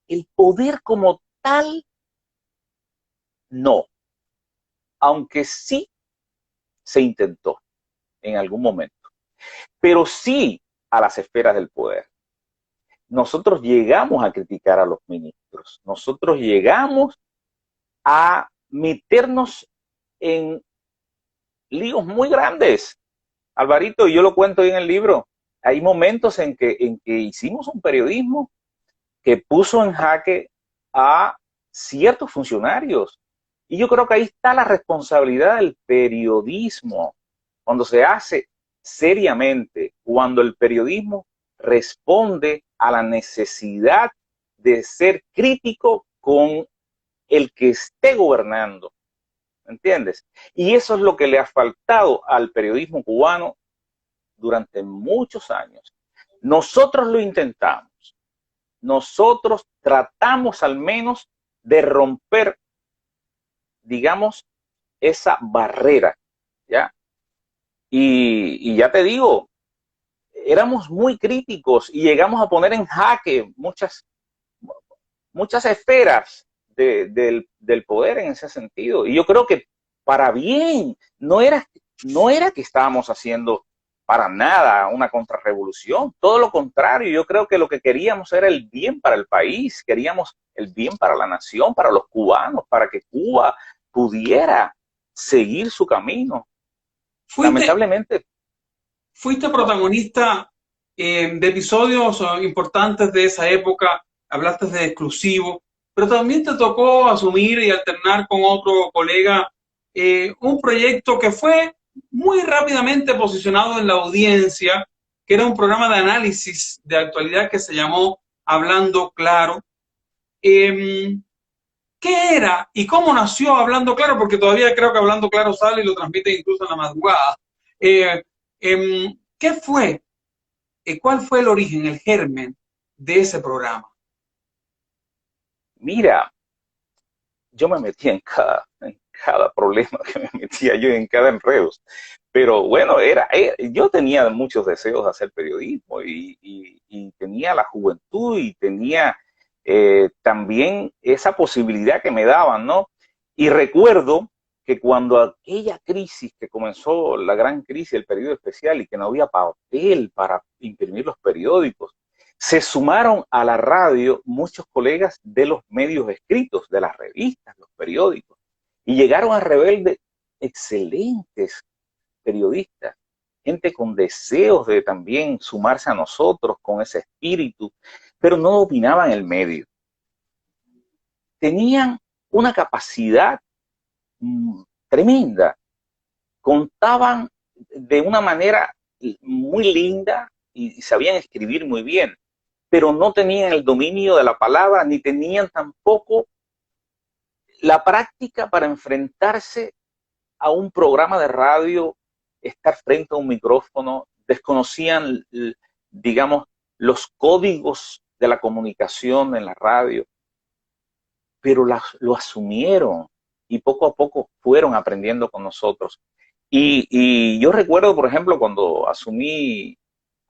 El poder como tal, no. Aunque sí se intentó en algún momento. Pero sí a las esferas del poder. Nosotros llegamos a criticar a los ministros. Nosotros llegamos a meternos en líos muy grandes. Alvarito, y yo lo cuento ahí en el libro, hay momentos en que hicimos un periodismo que puso en jaque a ciertos funcionarios. Y yo creo que ahí está la responsabilidad del periodismo, cuando se hace seriamente, cuando el periodismo responde a la necesidad de ser crítico con el que esté gobernando. ¿Entiendes? Y eso es lo que le ha faltado al periodismo cubano durante muchos años. Nosotros lo intentamos. Nosotros tratamos al menos de romper, digamos, esa barrera, ¿ya? Y ya te digo, éramos muy críticos y llegamos a poner en jaque muchas esferas del poder en ese sentido. Y yo creo que para bien, no era que estábamos haciendo para nada una contrarrevolución, todo lo contrario. Yo creo que lo que queríamos era el bien para el país, queríamos el bien para la nación, para los cubanos, para que Cuba pudiera seguir su camino. Lamentablemente. Fuiste protagonista de episodios importantes de esa época, hablaste de exclusivo, pero también te tocó asumir y alternar con otro colega un proyecto que fue muy rápidamente posicionado en la audiencia, que era un programa de análisis de actualidad que se llamó Hablando Claro. ¿Qué era y cómo nació Hablando Claro? Porque todavía creo que Hablando Claro sale y lo transmite incluso en la madrugada. ¿Qué ¿Qué fue? ¿Cuál fue el origen, el germen de ese programa? Mira, yo me metía en cada problema que me metía yo, en cada enredo. Pero bueno, yo tenía muchos deseos de hacer periodismo y tenía la juventud y tenía también esa posibilidad que me daban, ¿no? Y recuerdo que cuando aquella crisis que comenzó, la gran crisis del periodo especial y que no había papel para imprimir los periódicos, se sumaron a la radio muchos colegas de los medios escritos, de las revistas, los periódicos, y llegaron a Rebelde excelentes periodistas, gente con deseos de también sumarse a nosotros con ese espíritu, pero no dominaban el medio. Tenían una capacidad tremenda, contaban de una manera muy linda y sabían escribir muy bien, pero no tenían el dominio de la palabra, ni tenían tampoco la práctica para enfrentarse a un programa de radio, estar frente a un micrófono, desconocían, digamos, los códigos de la comunicación en la radio, pero lo asumieron y poco a poco fueron aprendiendo con nosotros. Y yo recuerdo, por ejemplo, cuando asumí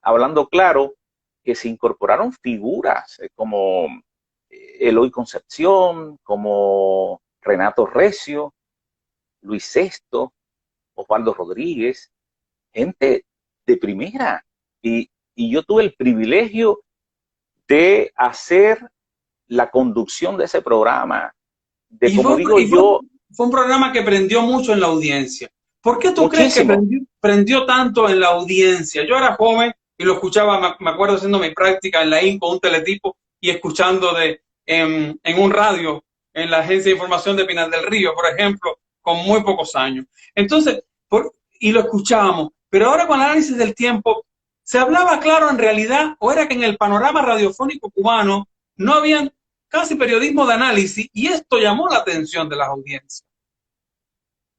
Hablando Claro, que se incorporaron figuras como Eloy Concepción, como Renato Recio, Luis Sesto, Osvaldo Rodríguez, gente de primera. Y yo tuve el privilegio de hacer la conducción de ese programa, de como digo yo. Fue un programa que prendió mucho en la audiencia. ¿Por qué tú crees que prendió tanto en la audiencia? Yo era joven y lo escuchaba, me acuerdo haciendo mi práctica en la INCO, un teletipo, y escuchando en un radio, en la Agencia de Información de Pinar del Río, por ejemplo, con muy pocos años. Entonces, y lo escuchábamos, pero ahora con el análisis del tiempo, ¿se hablaba claro en realidad o era que en el panorama radiofónico cubano no habían casi periodismo de análisis y esto llamó la atención de las audiencias?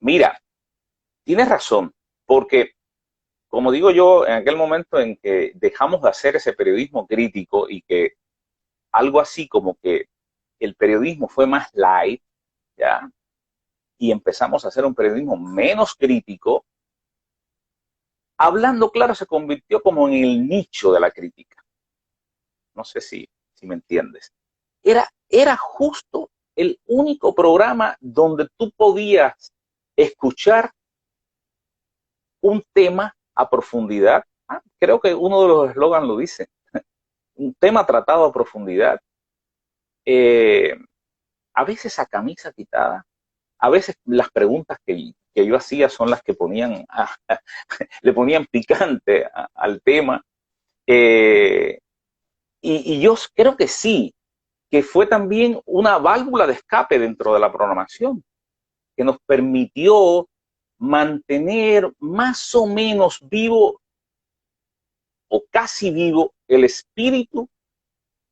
Mira, tienes razón, porque como digo yo, en aquel momento en que dejamos de hacer ese periodismo crítico y que algo así como que el periodismo fue más light, ¿ya? Y empezamos a hacer un periodismo menos crítico, Hablando Claro se convirtió como en el nicho de la crítica. No sé si me entiendes. Era justo el único programa donde tú podías escuchar un tema a profundidad. Creo que uno de los eslogans lo dice. Un tema tratado a profundidad. A veces a camisa quitada. A veces las preguntas que yo hacía son las que le ponían picante al tema. Y yo creo que sí, que fue también una válvula de escape dentro de la programación, que nos permitió mantener más o menos vivo o casi vivo el espíritu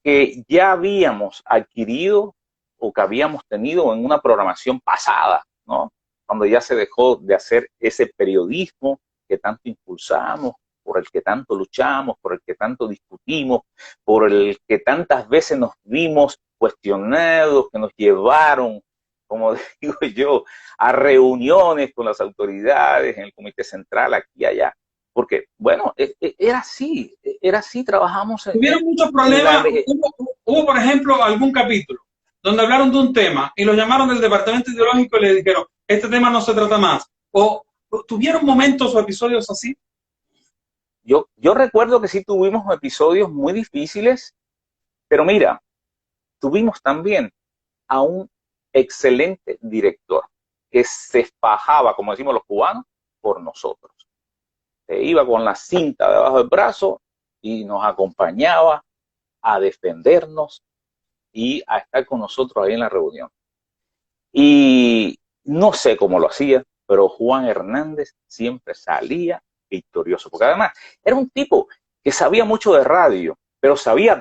que ya habíamos adquirido o que habíamos tenido en una programación pasada, ¿no? Cuando ya se dejó de hacer ese periodismo que tanto impulsamos, por el que tanto luchamos, por el que tanto discutimos, por el que tantas veces nos vimos cuestionados, que nos llevaron, como digo yo, a reuniones con las autoridades en el Comité Central, aquí y allá. Porque, bueno, era así, trabajamos en... Tuvieron muchos problemas. Hubo, por ejemplo, algún capítulo donde hablaron de un tema y lo llamaron del departamento ideológico y le dijeron, este tema no se trata más. ¿O tuvieron momentos o episodios así? Yo recuerdo que sí tuvimos episodios muy difíciles, pero mira, tuvimos también a un excelente director que se fajaba, como decimos los cubanos, por nosotros. Se iba con la cinta debajo del brazo y nos acompañaba a defendernos y a estar con nosotros ahí en la reunión. Y no sé cómo lo hacía, pero Juan Hernández siempre salía victorioso, porque además era un tipo que sabía mucho de radio, pero sabía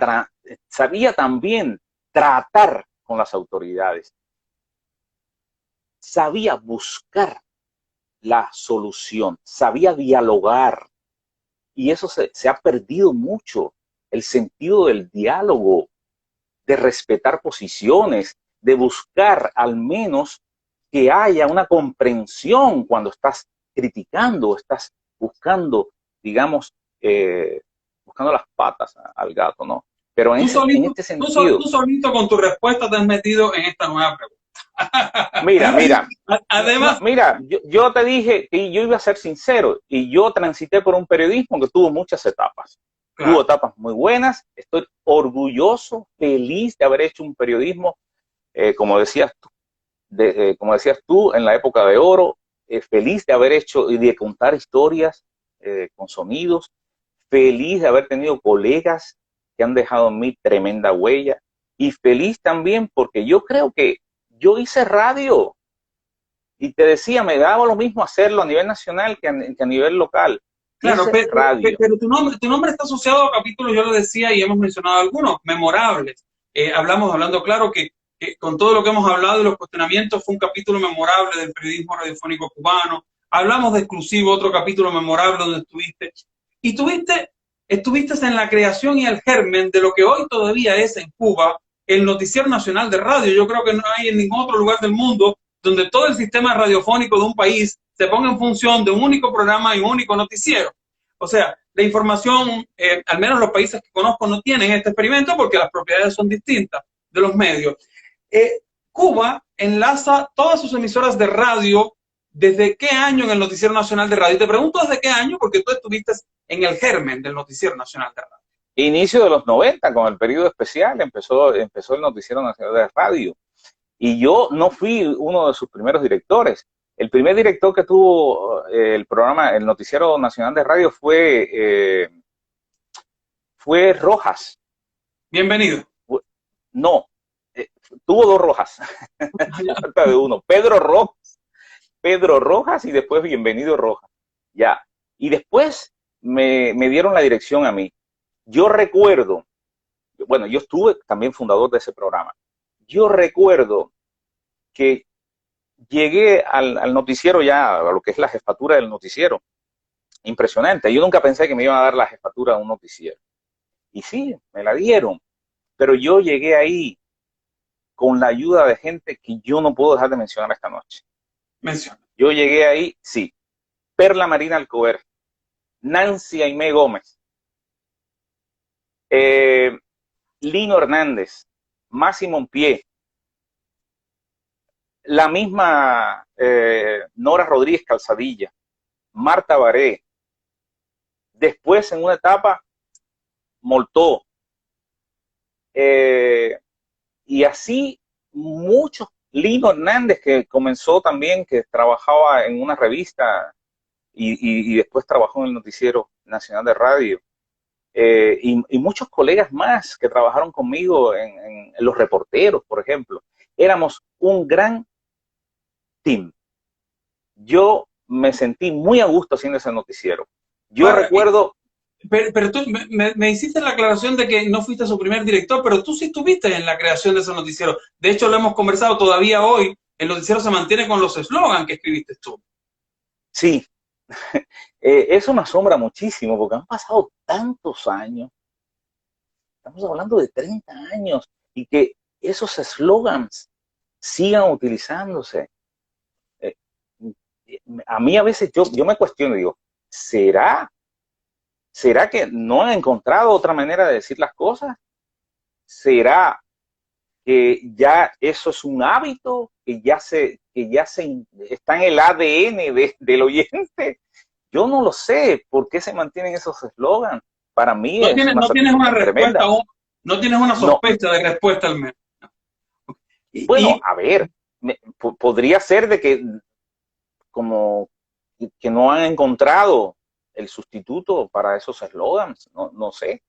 también tratar con las autoridades, sabía buscar la solución, sabía dialogar, Y eso se ha perdido mucho, el sentido del diálogo, de respetar posiciones, de buscar al menos que haya una comprensión cuando estás criticando, estás buscando, digamos, buscando las patas al gato, ¿no? Pero en este sentido... Tú solito con tu respuesta te has metido en esta nueva pregunta. Además, yo te dije que yo iba a ser sincero y yo transité por un periodismo que tuvo muchas etapas. Claro. Tuvo etapas muy buenas, estoy orgulloso, feliz de haber hecho un periodismo, como decías tú, en la época de oro, feliz de haber hecho y de contar historias con sonidos, feliz de haber tenido colegas que han dejado en mí tremenda huella y feliz también porque yo creo que yo hice radio y te decía, me daba lo mismo hacerlo a nivel nacional que a nivel local. Claro, pero tu nombre está asociado a capítulos, yo lo decía y hemos mencionado algunos, memorables. Hablando claro que con todo lo que hemos hablado de los cuestionamientos, fue un capítulo memorable del periodismo radiofónico cubano. Hablamos de Exclusivo, otro capítulo memorable donde estuviste. Y estuviste en la creación y el germen de lo que hoy todavía es en Cuba el Noticiero Nacional de Radio. Yo creo que no hay en ningún otro lugar del mundo donde todo el sistema radiofónico de un país se ponga en función de un único programa y un único noticiero. O sea, la información, al menos los países que conozco no tienen este experimento porque las propiedades son distintas de los medios. Cuba enlaza todas sus emisoras de radio. ¿Desde qué año en el Noticiero Nacional de Radio? Y te pregunto desde qué año porque tú estuviste en el germen del Noticiero Nacional de Radio. Inicio de los 90, con el periodo especial, empezó el Noticiero Nacional de Radio. Y yo no fui uno de sus primeros directores. El primer director que tuvo el programa, el Noticiero Nacional de Radio fue Rojas. Bienvenido. No, tuvo dos Rojas. Falta de uno. Pedro Rojas y después Bienvenido Rojas. Ya. Y después me dieron la dirección a mí. Yo recuerdo, bueno, yo estuve también fundador de ese programa. Yo recuerdo que llegué al noticiero ya, a lo que es la jefatura del noticiero. Impresionante. Yo nunca pensé que me iban a dar la jefatura de un noticiero. Y sí, me la dieron. Pero yo llegué ahí con la ayuda de gente que yo no puedo dejar de mencionar esta noche. Menciona. Yo llegué ahí, sí. Perla Marina Alcover, Nancy Aimé Gómez, Lino Hernández, Máximo Monpié, la misma Nora Rodríguez Calzadilla, Marta Baré, después en una etapa Moltó, y así muchos. Lino Hernández, que comenzó también, que trabajaba en una revista y después trabajó en el Noticiero Nacional de Radio. Y muchos colegas más que trabajaron conmigo en Los Reporteros, por ejemplo. Éramos un gran team. Yo me sentí muy a gusto haciendo ese noticiero. Yo recuerdo... Pero tú me hiciste la aclaración de que no fuiste su primer director, pero tú sí estuviste en la creación de ese noticiero. De hecho, lo hemos conversado todavía hoy. El noticiero se mantiene con los eslogans que escribiste tú. Sí. Eso me asombra muchísimo porque han pasado tantos años. Estamos hablando de 30 años y que esos eslogans sigan utilizándose. A mí a veces yo me cuestiono y digo, ¿será que no han encontrado otra manera de decir las cosas? ¿Será que ya eso es un hábito, que ya está en el ADN del oyente? Yo no lo sé por qué se mantienen esos eslogans. Para mí no tienes una respuesta, no tienes una sospecha de respuesta al menos. Bueno, a ver, podría ser de que como que no han encontrado el sustituto para esos eslogans, no sé.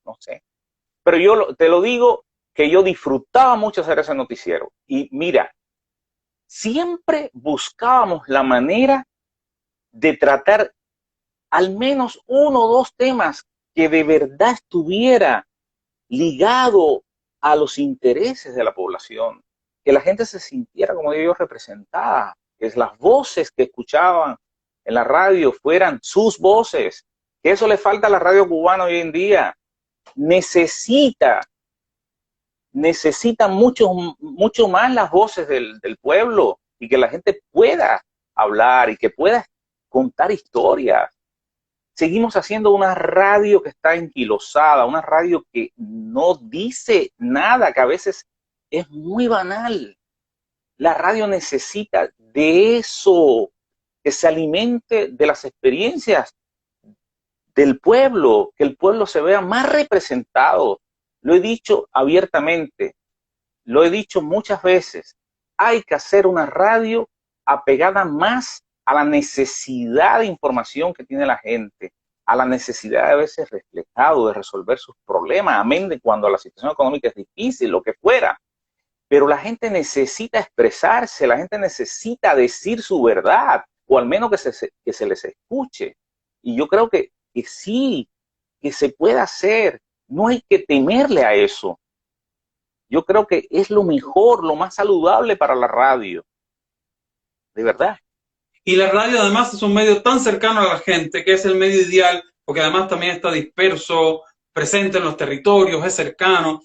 Pero yo te lo digo que yo disfrutaba mucho hacer ese noticiero. Y mira, siempre buscábamos la manera de tratar al menos uno o dos temas que de verdad estuviera ligado a los intereses de la población, que la gente se sintiera, como digo yo, representada, que las voces que escuchaban en la radio fueran sus voces, Que eso le falta a la radio cubana hoy en día. Necesita mucho más las voces del pueblo y que la gente pueda hablar y que pueda contar historias. Seguimos haciendo una radio que está enquilosada, una radio que no dice nada, que a veces es muy banal. La radio necesita de eso, que se alimente de las experiencias del pueblo, que el pueblo se vea más representado. Lo he dicho abiertamente, lo he dicho muchas veces, hay que hacer una radio apegada más a la necesidad de información que tiene la gente, a la necesidad de verse reflejado, de resolver sus problemas, amén de cuando la situación económica es difícil, lo que fuera. Pero la gente necesita expresarse, la gente necesita decir su verdad, o al menos que se les escuche. Y yo creo que sí, que se puede hacer. No hay que temerle a eso. Yo creo que es lo mejor, lo más saludable para la radio. De verdad. Y la radio además es un medio tan cercano a la gente, que es el medio ideal, porque además también está disperso, presente en los territorios, es cercano.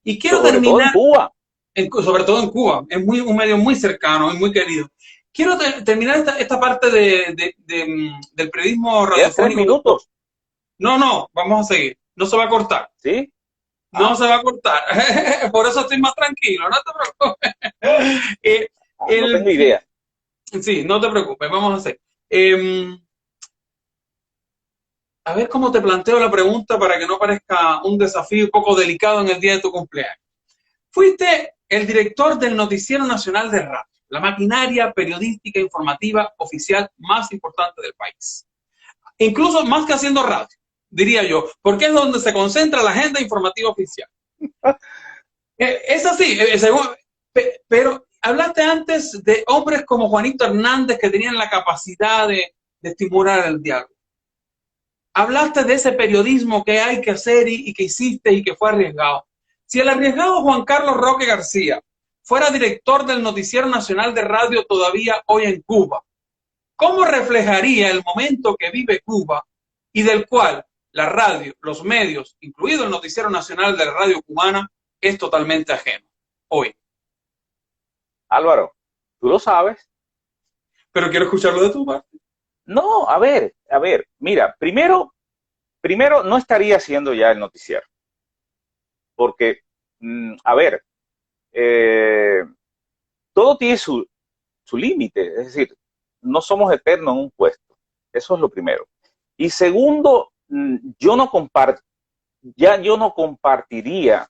Y quiero terminar, sobre todo en Cuba, es un medio muy cercano y muy querido. Quiero terminar esta parte del periodismo radiofónico. 3 minutos. No, vamos a seguir. No se va a cortar. ¿Sí? No se va a cortar. Por eso estoy más tranquilo, no te preocupes. No tengo idea. Sí, no te preocupes, vamos a hacer. A ver cómo te planteo la pregunta para que no parezca un desafío un poco delicado en el día de tu cumpleaños. Fuiste el director del Noticiero Nacional de Radio, la maquinaria periodística informativa oficial más importante del país. Incluso más que haciendo radio, diría yo, porque es donde se concentra la agenda informativa oficial. Es así, pero hablaste antes de hombres como Juanito Hernández que tenían la capacidad de estimular el diálogo. Hablaste de ese periodismo que hay que hacer y que hiciste y que fue arriesgado. Si el arriesgado Juan Carlos Roque García fuera director del Noticiero Nacional de Radio todavía hoy en Cuba, ¿cómo reflejaría el momento que vive Cuba y del cual la radio, los medios, incluido el Noticiero Nacional de la Radio Cubana, es totalmente ajeno hoy? Álvaro, tú lo sabes. Pero quiero escucharlo de tu parte. No, a ver, mira, primero no estaría haciendo ya el noticiero. Porque, a ver, todo tiene su límite, es decir, no somos eternos en un puesto. Eso es lo primero. Y segundo, yo no compartiría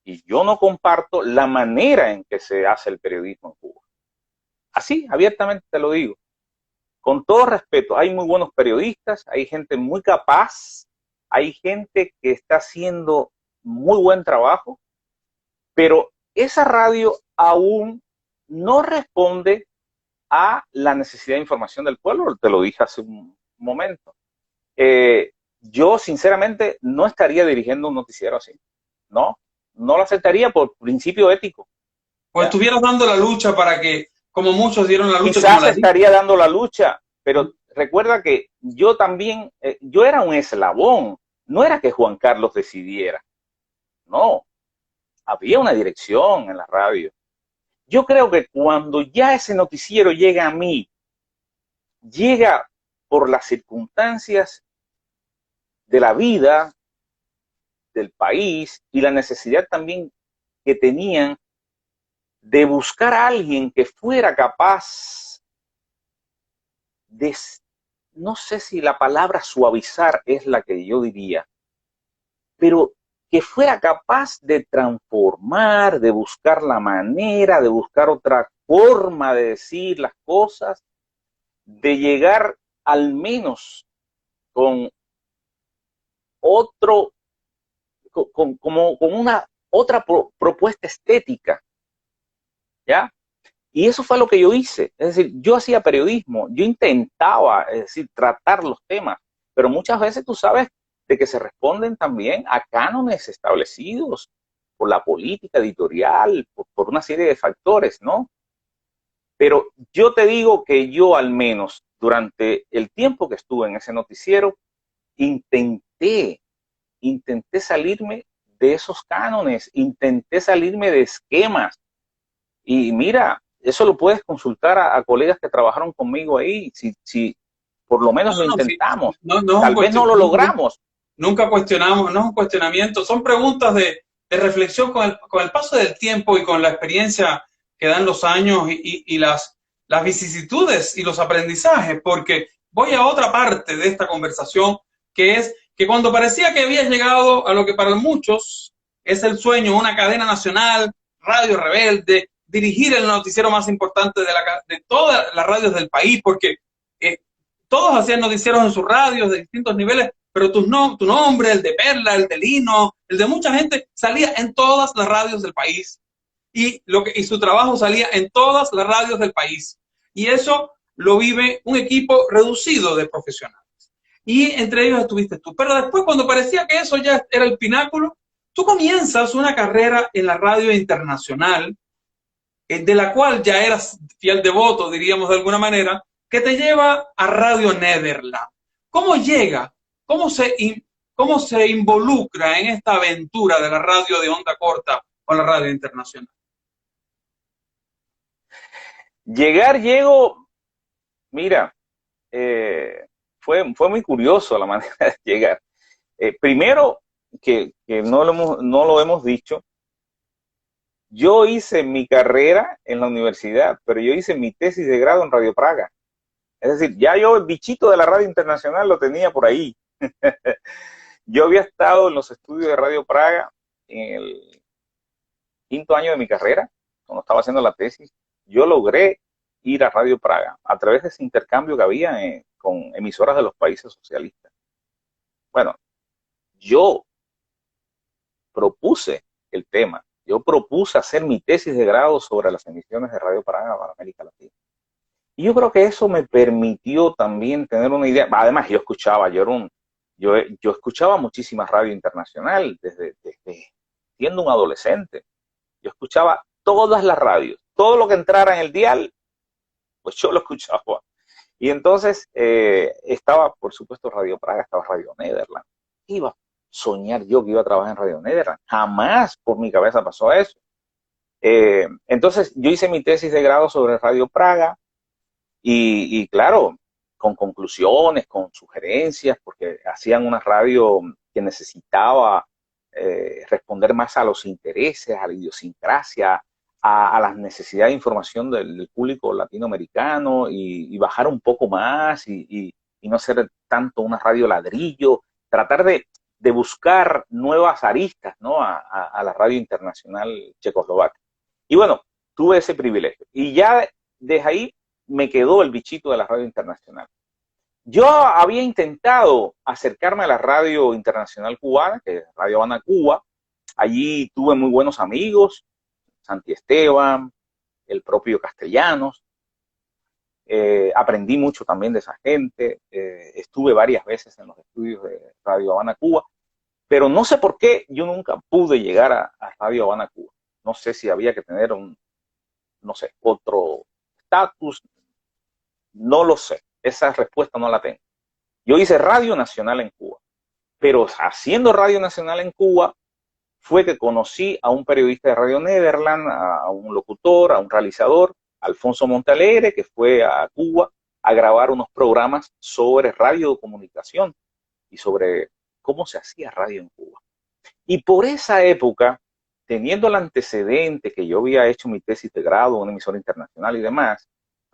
y yo no comparto la manera en que se hace el periodismo en Cuba. Así, abiertamente te lo digo. Con todo respeto, hay muy buenos periodistas, hay gente muy capaz, hay gente que está haciendo muy buen trabajo, pero esa radio aún no responde a la necesidad de información del pueblo, te lo dije hace un momento. Yo sinceramente no estaría dirigiendo un noticiero así, no lo aceptaría por principio ético. Pues estuvieras dando la lucha para que, como muchos dieron la lucha. Quizás estaría dando la lucha, pero recuerda que yo también, yo era un eslabón, no era que Juan Carlos decidiera, no, había una dirección en la radio. Yo creo que cuando ya ese noticiero llega a mí, llega por las circunstancias de la vida, del país y la necesidad también que tenían de buscar a alguien que fuera capaz de, no sé si la palabra suavizar es la que yo diría, pero que fuera capaz de transformar, de buscar la manera, de buscar otra forma de decir las cosas, de llegar al menos con otro, con una otra propuesta estética, ¿ya? Y eso fue lo que yo hice, es decir, yo hacía periodismo, yo intentaba, es decir, tratar los temas, pero muchas veces tú sabes de que se responden también a cánones establecidos por la política editorial, por una serie de factores, ¿no? Pero yo te digo que yo al menos durante el tiempo que estuve en ese noticiero, intenté salirme de esos cánones, intenté salirme de esquemas. Y mira, eso lo puedes consultar a colegas que trabajaron conmigo ahí, si por lo menos lo Sí, intentamos. no es un Tal vez no lo logramos. nunca cuestionamos, no es un cuestionamiento, son preguntas de reflexión con el paso del tiempo y con la experiencia que dan los años y las vicisitudes y los aprendizajes, porque voy a otra parte de esta conversación, que es que cuando parecía que había llegado a lo que para muchos es el sueño, una cadena nacional, Radio Rebelde, dirigir el noticiero más importante de todas las radios del país, porque todos hacían noticieros en sus radios de distintos niveles, pero tu nombre, el de Perla, el de Lino, el de mucha gente, salía en todas las radios del país. Y su trabajo salía en todas las radios del país. Y eso lo vive un equipo reducido de profesionales. Y entre ellos estuviste tú. Pero después, cuando parecía que eso ya era el pináculo, tú comienzas una carrera en la radio internacional, de la cual ya eras fiel devoto, diríamos de alguna manera, que te lleva a Radio Nederland. ¿Cómo llega? ¿Cómo se involucra en esta aventura de la radio de onda corta con la radio internacional? Llego, mira, fue muy curioso la manera de llegar. Primero, que no lo hemos dicho, yo hice mi carrera en la universidad, pero yo hice mi tesis de grado en Radio Praga. Es decir, ya yo el bichito de la radio internacional lo tenía por ahí. Yo había estado en los estudios de Radio Praga en el 5º año de mi carrera, cuando estaba haciendo la tesis. Yo logré ir a Radio Praga a través de ese intercambio que había con emisoras de los países socialistas. Bueno, yo propuse el tema. Yo propuse hacer mi tesis de grado sobre las emisiones de Radio Praga para América Latina. Y yo creo que eso me permitió también tener una idea. Además, yo escuchaba muchísima radio internacional desde siendo un adolescente. Yo escuchaba todas las radios, todo lo que entrara en el dial, pues yo lo escuchaba. Y entonces estaba, por supuesto, Radio Praga, estaba Radio Nederland. Iba a soñar yo que iba a trabajar en Radio Nederland. Jamás por mi cabeza pasó eso. Entonces yo hice mi tesis de grado sobre Radio Praga y claro, con conclusiones, con sugerencias, porque hacían una radio que necesitaba responder más a los intereses, a la idiosincrasia, a las necesidades de información del público latinoamericano y bajar un poco más y no ser tanto una radio ladrillo, tratar de buscar nuevas aristas, ¿no? a la radio internacional checoslovaca. Y bueno, tuve ese privilegio. Y ya desde ahí me quedó el bichito de la radio internacional. Yo había intentado acercarme a la radio internacional cubana, que es Radio Habana, Cuba. Allí tuve muy buenos amigos, Santi Esteban, el propio Castellanos. Aprendí mucho también de esa gente. Estuve varias veces en los estudios de Radio Habana, Cuba. Pero no sé por qué yo nunca pude llegar a Radio Habana, Cuba. No sé si había que tener otro estatus. No lo sé. Esa respuesta no la tengo. Yo hice Radio Nacional en Cuba. Pero haciendo Radio Nacional en Cuba fue que conocí a un periodista de Radio Nederland, a un locutor, a un realizador, Alfonso Montalegre, que fue a Cuba a grabar unos programas sobre radiocomunicación y sobre cómo se hacía radio en Cuba. Y por esa época, teniendo el antecedente que yo había hecho mi tesis de grado en una emisora internacional y demás,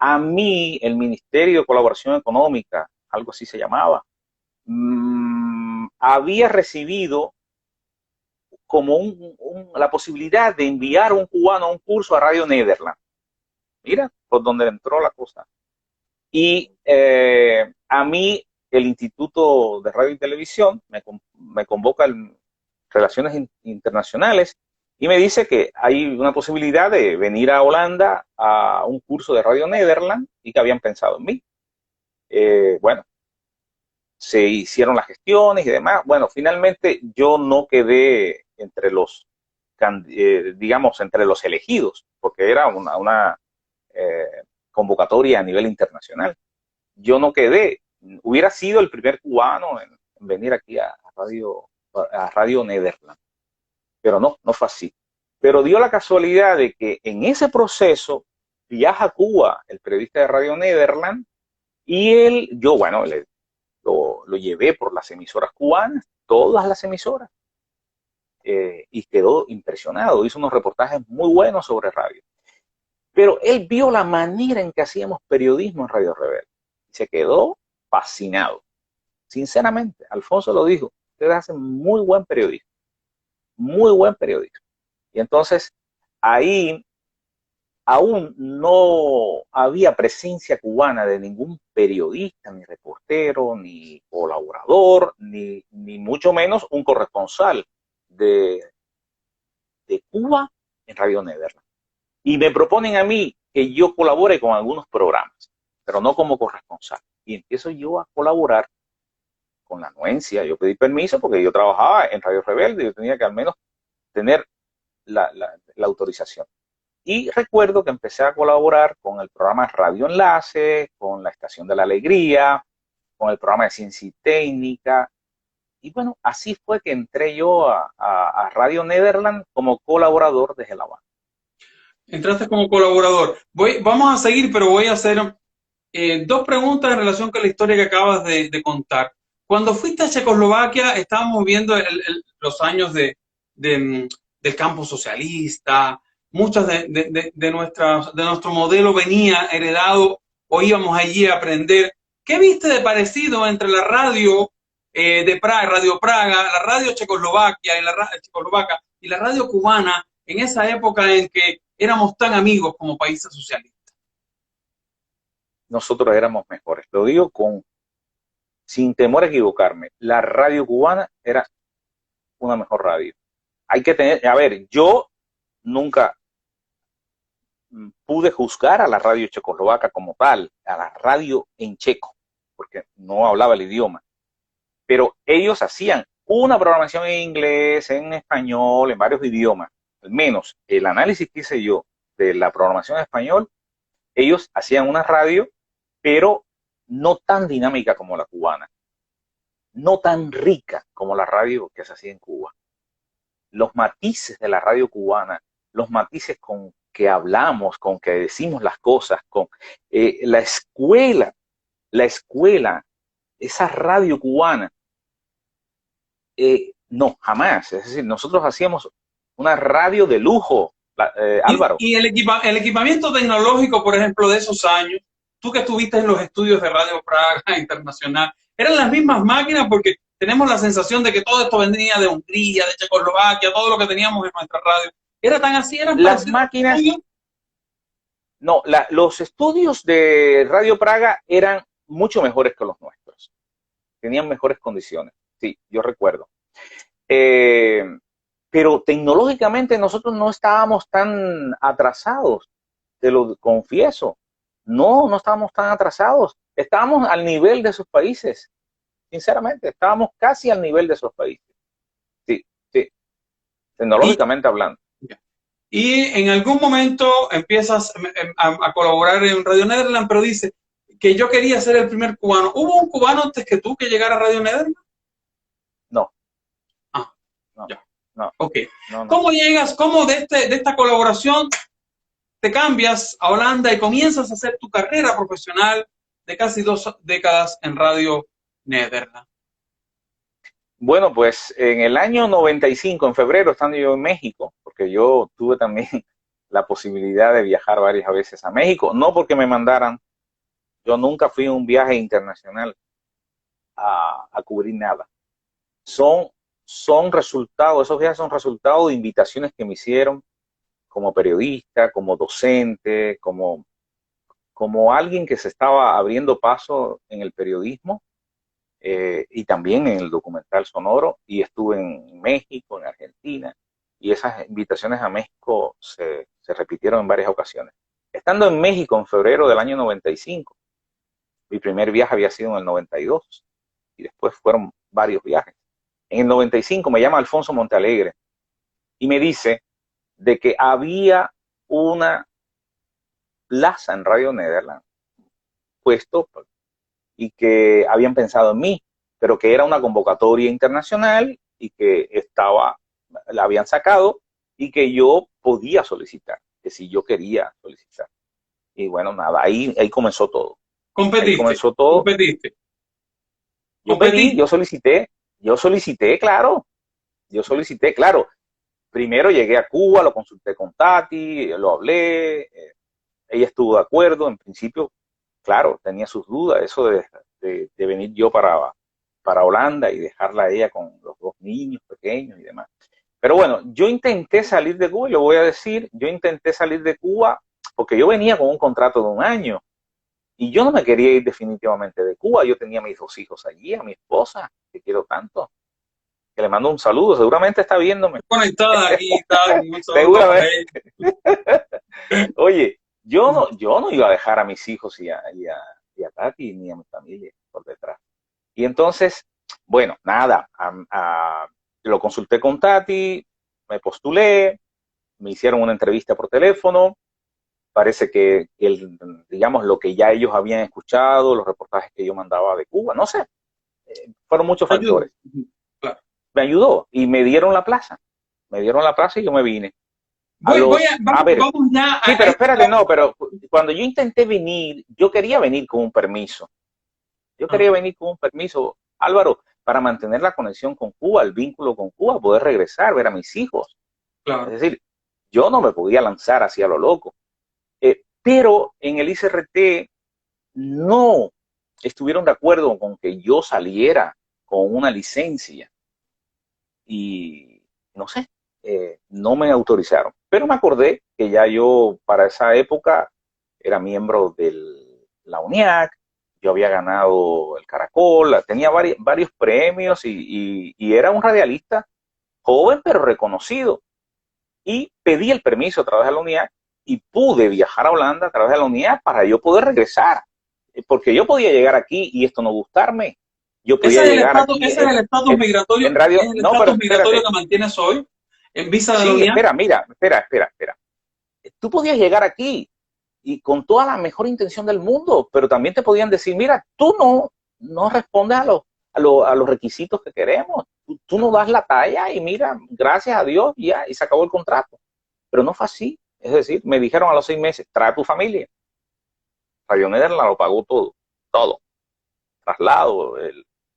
a mí el Ministerio de Colaboración Económica, algo así se llamaba, había recibido como la posibilidad de enviar un cubano a un curso a Radio Nederland. Mira, por donde entró la cosa. Y a mí el Instituto de Radio y Televisión me convoca en Relaciones Internacionales y me dice que hay una posibilidad de venir a Holanda a un curso de Radio Nederland y que habían pensado en mí. Bueno, se hicieron las gestiones y demás. Bueno, finalmente yo no quedé entre los, entre los elegidos, porque era una convocatoria a nivel internacional. Yo no quedé. Hubiera sido el primer cubano en venir aquí a Radio Nederland. Pero no fue así. Pero dio la casualidad de que en ese proceso viaja a Cuba el periodista de Radio Nederland y yo, bueno, lo llevé por las emisoras cubanas, todas las emisoras, y quedó impresionado. Hizo unos reportajes muy buenos sobre radio. Pero él vio la manera en que hacíamos periodismo en Radio Rebelde y se quedó fascinado. Sinceramente, Alfonso lo dijo, ustedes hacen muy buen periodismo, muy buen periodismo. Y entonces ahí aún no había presencia cubana de ningún periodista, ni reportero, ni colaborador, ni mucho menos un corresponsal de Cuba en Radio Nederland. Y me proponen a mí que yo colabore con algunos programas, pero no como corresponsal. Y empiezo yo a colaborar con la anuencia. Yo pedí permiso porque yo trabajaba en Radio Rebelde y yo tenía que al menos tener la autorización. Y recuerdo que empecé a colaborar con el programa Radio Enlace, con la Estación de la Alegría, con el programa de Ciencia y Técnica. Y bueno, así fue que entré yo a Radio Nederland como colaborador desde La Habana. Entraste como colaborador. Vamos a seguir, pero voy a hacer dos preguntas en relación con la historia que acabas de contar. Cuando fuiste a Checoslovaquia, estábamos viendo los años del campo socialista. Muchas de nuestro modelo venía heredado o íbamos allí a aprender. ¿Qué viste de parecido entre la radio de Praga, Radio Praga, la radio checoslovaca y la radio cubana en esa época en que éramos tan amigos como países socialistas? Nosotros éramos mejores. Lo digo sin temor a equivocarme. La radio cubana era una mejor radio. Hay que tener, a ver, yo nunca pude juzgar a la radio checoslovaca como tal, a la radio en checo, porque no hablaba el idioma. Pero ellos hacían una programación en inglés, en español, en varios idiomas. Al menos el análisis que hice yo de la programación en español, ellos hacían una radio, pero no tan dinámica como la cubana, no tan rica como la radio que se hacía en Cuba. Los matices de la radio cubana, los matices con que hablamos, con que decimos las cosas, con la escuela, esa radio cubana, no, jamás. Es decir, nosotros hacíamos una radio de lujo, Álvaro. Y el equipamiento tecnológico, por ejemplo, de esos años, tú que estuviste en los estudios de Radio Praga Internacional, ¿eran las mismas máquinas? Porque tenemos la sensación de que todo esto venía de Hungría, de Checoslovaquia, todo lo que teníamos en nuestra radio. ¿Era tan así? ¿Eran las máquinas? No, los estudios de Radio Praga eran mucho mejores que los nuestros. Tenían mejores condiciones. Sí, yo recuerdo. Pero tecnológicamente nosotros no estábamos tan atrasados, te lo confieso. No estábamos tan atrasados. Estábamos al nivel de esos países. Sinceramente, estábamos casi al nivel de esos países. Sí. Tecnológicamente hablando. Y en algún momento empiezas a colaborar en Radio Nederland, pero dices que yo quería ser el primer cubano. ¿Hubo un cubano antes que tú que llegara a Radio Nederland? No. No. Ya. No. Ok. No. ¿Cómo llegas, cómo de esta colaboración te cambias a Holanda y comienzas a hacer tu carrera profesional de casi 2 décadas en Radio Nederland? Bueno, pues en el año 95, en febrero, estando yo en México, porque yo tuve también la posibilidad de viajar varias veces a México, no porque me mandaran, yo nunca fui a un viaje internacional a cubrir nada. Son resultados, esos viajes son resultado de invitaciones que me hicieron como periodista, como docente, como alguien que se estaba abriendo paso en el periodismo. Y también en el documental sonoro, y estuve en México, en Argentina, y esas invitaciones a México se repitieron en varias ocasiones. Estando en México en febrero del año 95, mi primer viaje había sido en el 92, y después fueron varios viajes. En el 95 me llama Alfonso Montealegre, y me dice de que había una plaza en Radio Nederland puesto y que habían pensado en mí pero que era una convocatoria internacional y que la habían sacado y que yo podía solicitar, que si yo quería solicitar. Y bueno, nada, ahí comenzó todo. Ahí Competiste, comenzó todo. competiste, Yo pedí, competiste. yo solicité, claro. Primero llegué a Cuba, lo consulté con Tati, lo hablé, ella estuvo de acuerdo, en principio, claro, tenía sus dudas, eso de venir yo para Holanda y dejarla a ella con los dos niños pequeños y demás. Pero bueno, yo intenté salir de Cuba, y lo voy a decir, yo intenté salir de Cuba porque yo venía con un contrato de 1 año y yo no me quería ir definitivamente de Cuba. Yo tenía a mis 2 hijos allí, a mi esposa, que quiero tanto, que le mando un saludo, seguramente está viéndome. Conectada aquí, tal, un saludo para Seguramente. ella. Oye, yo no iba a dejar a mis hijos y a Tati ni a mi familia por detrás. Y entonces, bueno, nada, lo consulté con Tati, me postulé, me hicieron una entrevista por teléfono, parece que digamos, lo que ya ellos habían escuchado, los reportajes que yo mandaba de Cuba, no sé, fueron muchos Ayuda. factores. Claro. Me ayudó y me dieron la plaza y yo me vine. Vamos ya Sí, pero espérate, no, pero cuando yo intenté venir, yo quería venir con un permiso. Yo quería venir con un permiso, Álvaro, para mantener la conexión con Cuba, el vínculo con Cuba, poder regresar, ver a mis hijos. Claro. Es decir, yo no me podía lanzar hacia lo loco. Pero en el ICRT no estuvieron de acuerdo con que yo saliera con una licencia. Y no sé, no me autorizaron. Pero me acordé que ya yo para esa época era miembro de la UNIAC, yo había ganado el Caracol, tenía varios premios y era un radialista joven pero reconocido. Y pedí el permiso a través de la UNIAC y pude viajar a Holanda a través de la UNIAC para yo poder regresar. Porque yo podía llegar aquí y esto no gustarme. Yo podía llegar aquí Ese es el estatus migratorio, en radio. es el No, pero estatus migratorio espérate. que mantienes hoy en visa de la Sí, unidad. espera. Tú podías llegar aquí y con toda la mejor intención del mundo, pero también te podían decir, mira, tú no respondes a los requisitos que queremos. Tú no das la talla y mira, gracias a Dios, ya, y se acabó el contrato. Pero no fue así. Es decir, me dijeron a los 6 meses, trae a tu familia. Radio Nederland lo pagó todo. Traslado,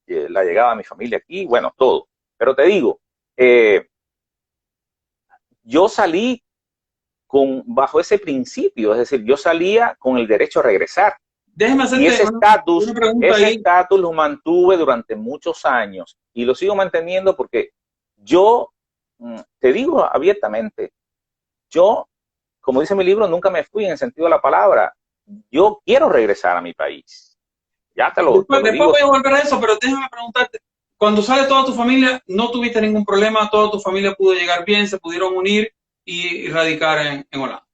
la llegada de mi familia aquí, bueno, todo. Pero te digo, yo salí bajo ese principio, es decir, yo salía con el derecho a regresar. Déjeme Y hacerte una pregunta ese ahí. estatus lo mantuve durante muchos años y lo sigo manteniendo porque yo, te digo abiertamente, yo, como dice mi libro, nunca me fui en el sentido de la palabra. Yo quiero regresar a mi país. Ya te lo Después digo. voy a volver a eso, pero déjame preguntarte, cuando sale toda tu familia, no tuviste ningún problema, toda tu familia pudo llegar bien, se pudieron unir y radicar en Holanda.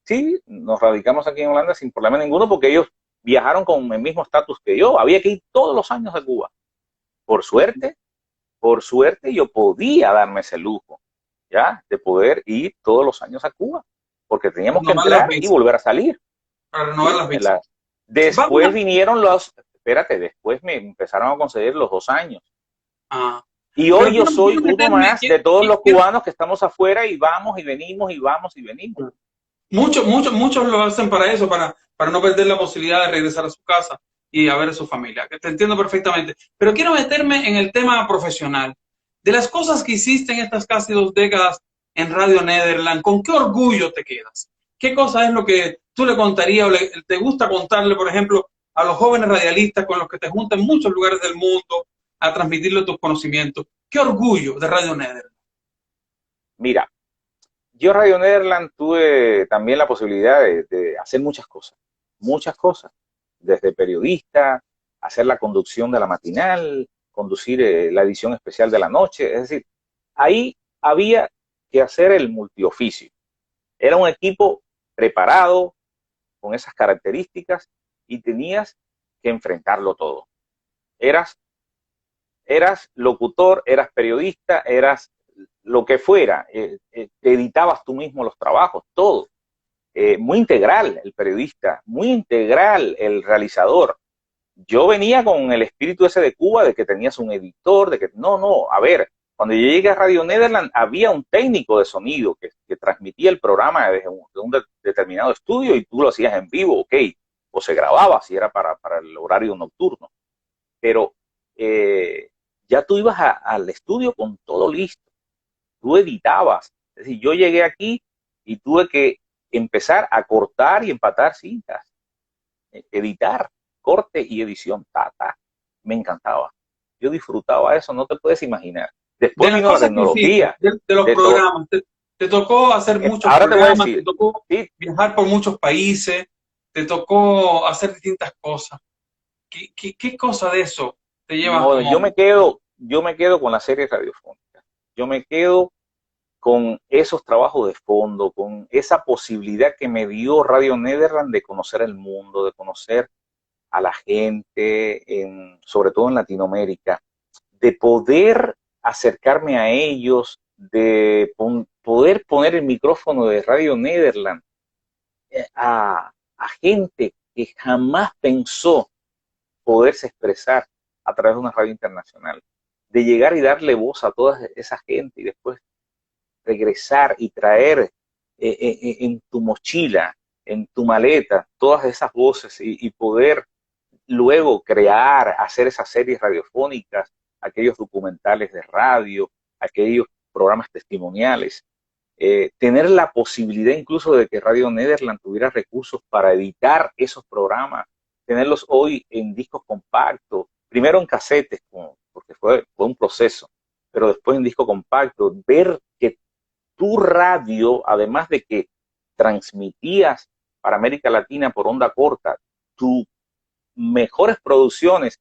Sí, nos radicamos aquí en Holanda sin problema ninguno porque ellos viajaron con el mismo estatus que yo. Había que ir todos los años a Cuba. Por suerte, yo podía darme ese lujo, ¿ya? De poder ir todos los años a Cuba, porque teníamos que Renovar las entrar y visas, volver a salir. para renovar ¿Sí? las visas. Después vinieron después me empezaron a conceder los 2 años. Y hoy yo soy uno más de todos los cubanos que estamos afuera y vamos y venimos y vamos y venimos. Muchos lo hacen para eso, para no perder la posibilidad de regresar a su casa y a ver a su familia, que te entiendo perfectamente. Pero quiero meterme en el tema profesional. De las cosas que hiciste en estas casi 2 décadas en Radio Nederland, ¿con qué orgullo te quedas? ¿Qué cosa es lo que tú le contarías o te gusta contarle, por ejemplo, a los jóvenes radialistas con los que te juntan en muchos lugares del mundo a transmitirle tus conocimientos? ¿Qué orgullo de Radio Nederland? Mira, yo Radio Nederland tuve también la posibilidad de hacer muchas cosas, desde periodista, hacer la conducción de la matinal, conducir la edición especial de la noche, es decir, ahí había que hacer el multioficio. Era un equipo preparado con esas características y tenías que enfrentarlo todo. Eras locutor, eras periodista, eras lo que fuera, editabas tú mismo los trabajos, todo. Muy integral el periodista, muy integral el realizador. yo venía con el espíritu ese de Cuba, de que tenías un editor, de que no, a ver, cuando yo llegué a Radio Nederland había un técnico de sonido que transmitía el programa desde un determinado estudio y tú lo hacías en vivo, ok, o se grababa si era para el horario nocturno, pero ya tú ibas al estudio con todo listo, tú editabas, es decir, yo llegué aquí y tuve que empezar a cortar y empatar cintas, editar, corte y edición, me encantaba. Yo disfrutaba eso, no te puedes imaginar. De Después las vino la cosas que hiciste, tecnología, de los de todo. programas, te tocó hacer muchos Ahora te voy a programas, te decir, tocó sí, viajar por muchos países, te tocó hacer distintas cosas. ¿Qué cosa de eso te llevas no, como... yo me quedo con la serie radiofónica. Yo me quedo con esos trabajos de fondo, con esa posibilidad que me dio Radio Nederland de conocer el mundo, de conocer a la gente, sobre todo en Latinoamérica, de poder acercarme a ellos, de poder poner el micrófono de Radio Nederland a gente que jamás pensó poderse expresar a través de una radio internacional, de llegar y darle voz a toda esa gente y después regresar y traer en tu mochila, en tu maleta, todas esas voces y poder luego crear, hacer esas series radiofónicas, aquellos documentales de radio, aquellos programas testimoniales, tener la posibilidad incluso de que Radio Nederland tuviera recursos para editar esos programas, tenerlos hoy en discos compactos, primero en casetes, porque fue un proceso, pero después en disco compacto, ver que tu radio, además de que transmitías para América Latina por onda corta, tus mejores producciones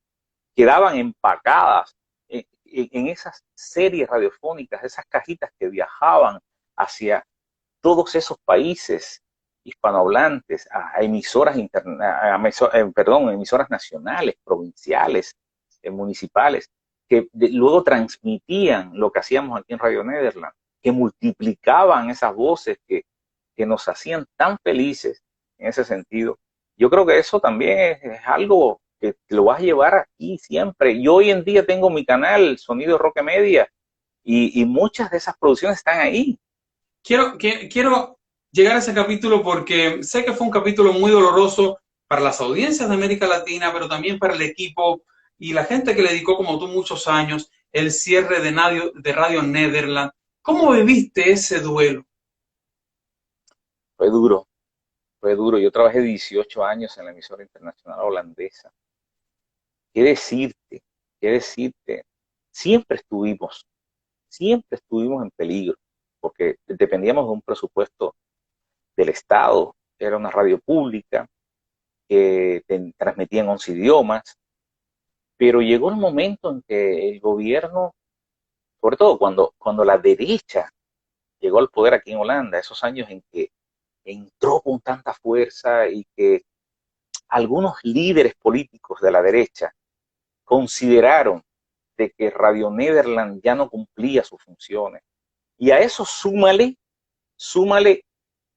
quedaban empacadas en esas series radiofónicas, esas cajitas que viajaban hacia todos esos países hispanohablantes, a emisoras emisoras nacionales, provinciales, municipales, que luego transmitían lo que hacíamos aquí en Radio Nederland, que multiplicaban esas voces que nos hacían tan felices en ese sentido. Yo creo que eso también es algo que lo vas a llevar aquí siempre. Yo hoy en día tengo mi canal Sonido Roque Media y muchas de esas producciones están ahí. Quiero llegar a ese capítulo porque sé que fue un capítulo muy doloroso para las audiencias de América Latina, pero también para el equipo y la gente que le dedicó como tú muchos años el cierre de Radio Nederland. ¿Cómo viviste ese duelo? Fue duro, fue duro. Yo trabajé 18 años en la emisora internacional holandesa. ¿Qué decirte? ¿Qué decirte? Siempre siempre estuvimos en peligro, porque dependíamos de un presupuesto del Estado. Era una radio pública que transmitía en 11 idiomas, pero llegó el momento en que el gobierno, sobre todo cuando la derecha llegó al poder aquí en Holanda, esos años en que entró con tanta fuerza y que algunos líderes políticos de la derecha consideraron de que Radio Nederland ya no cumplía sus funciones. Y a eso súmale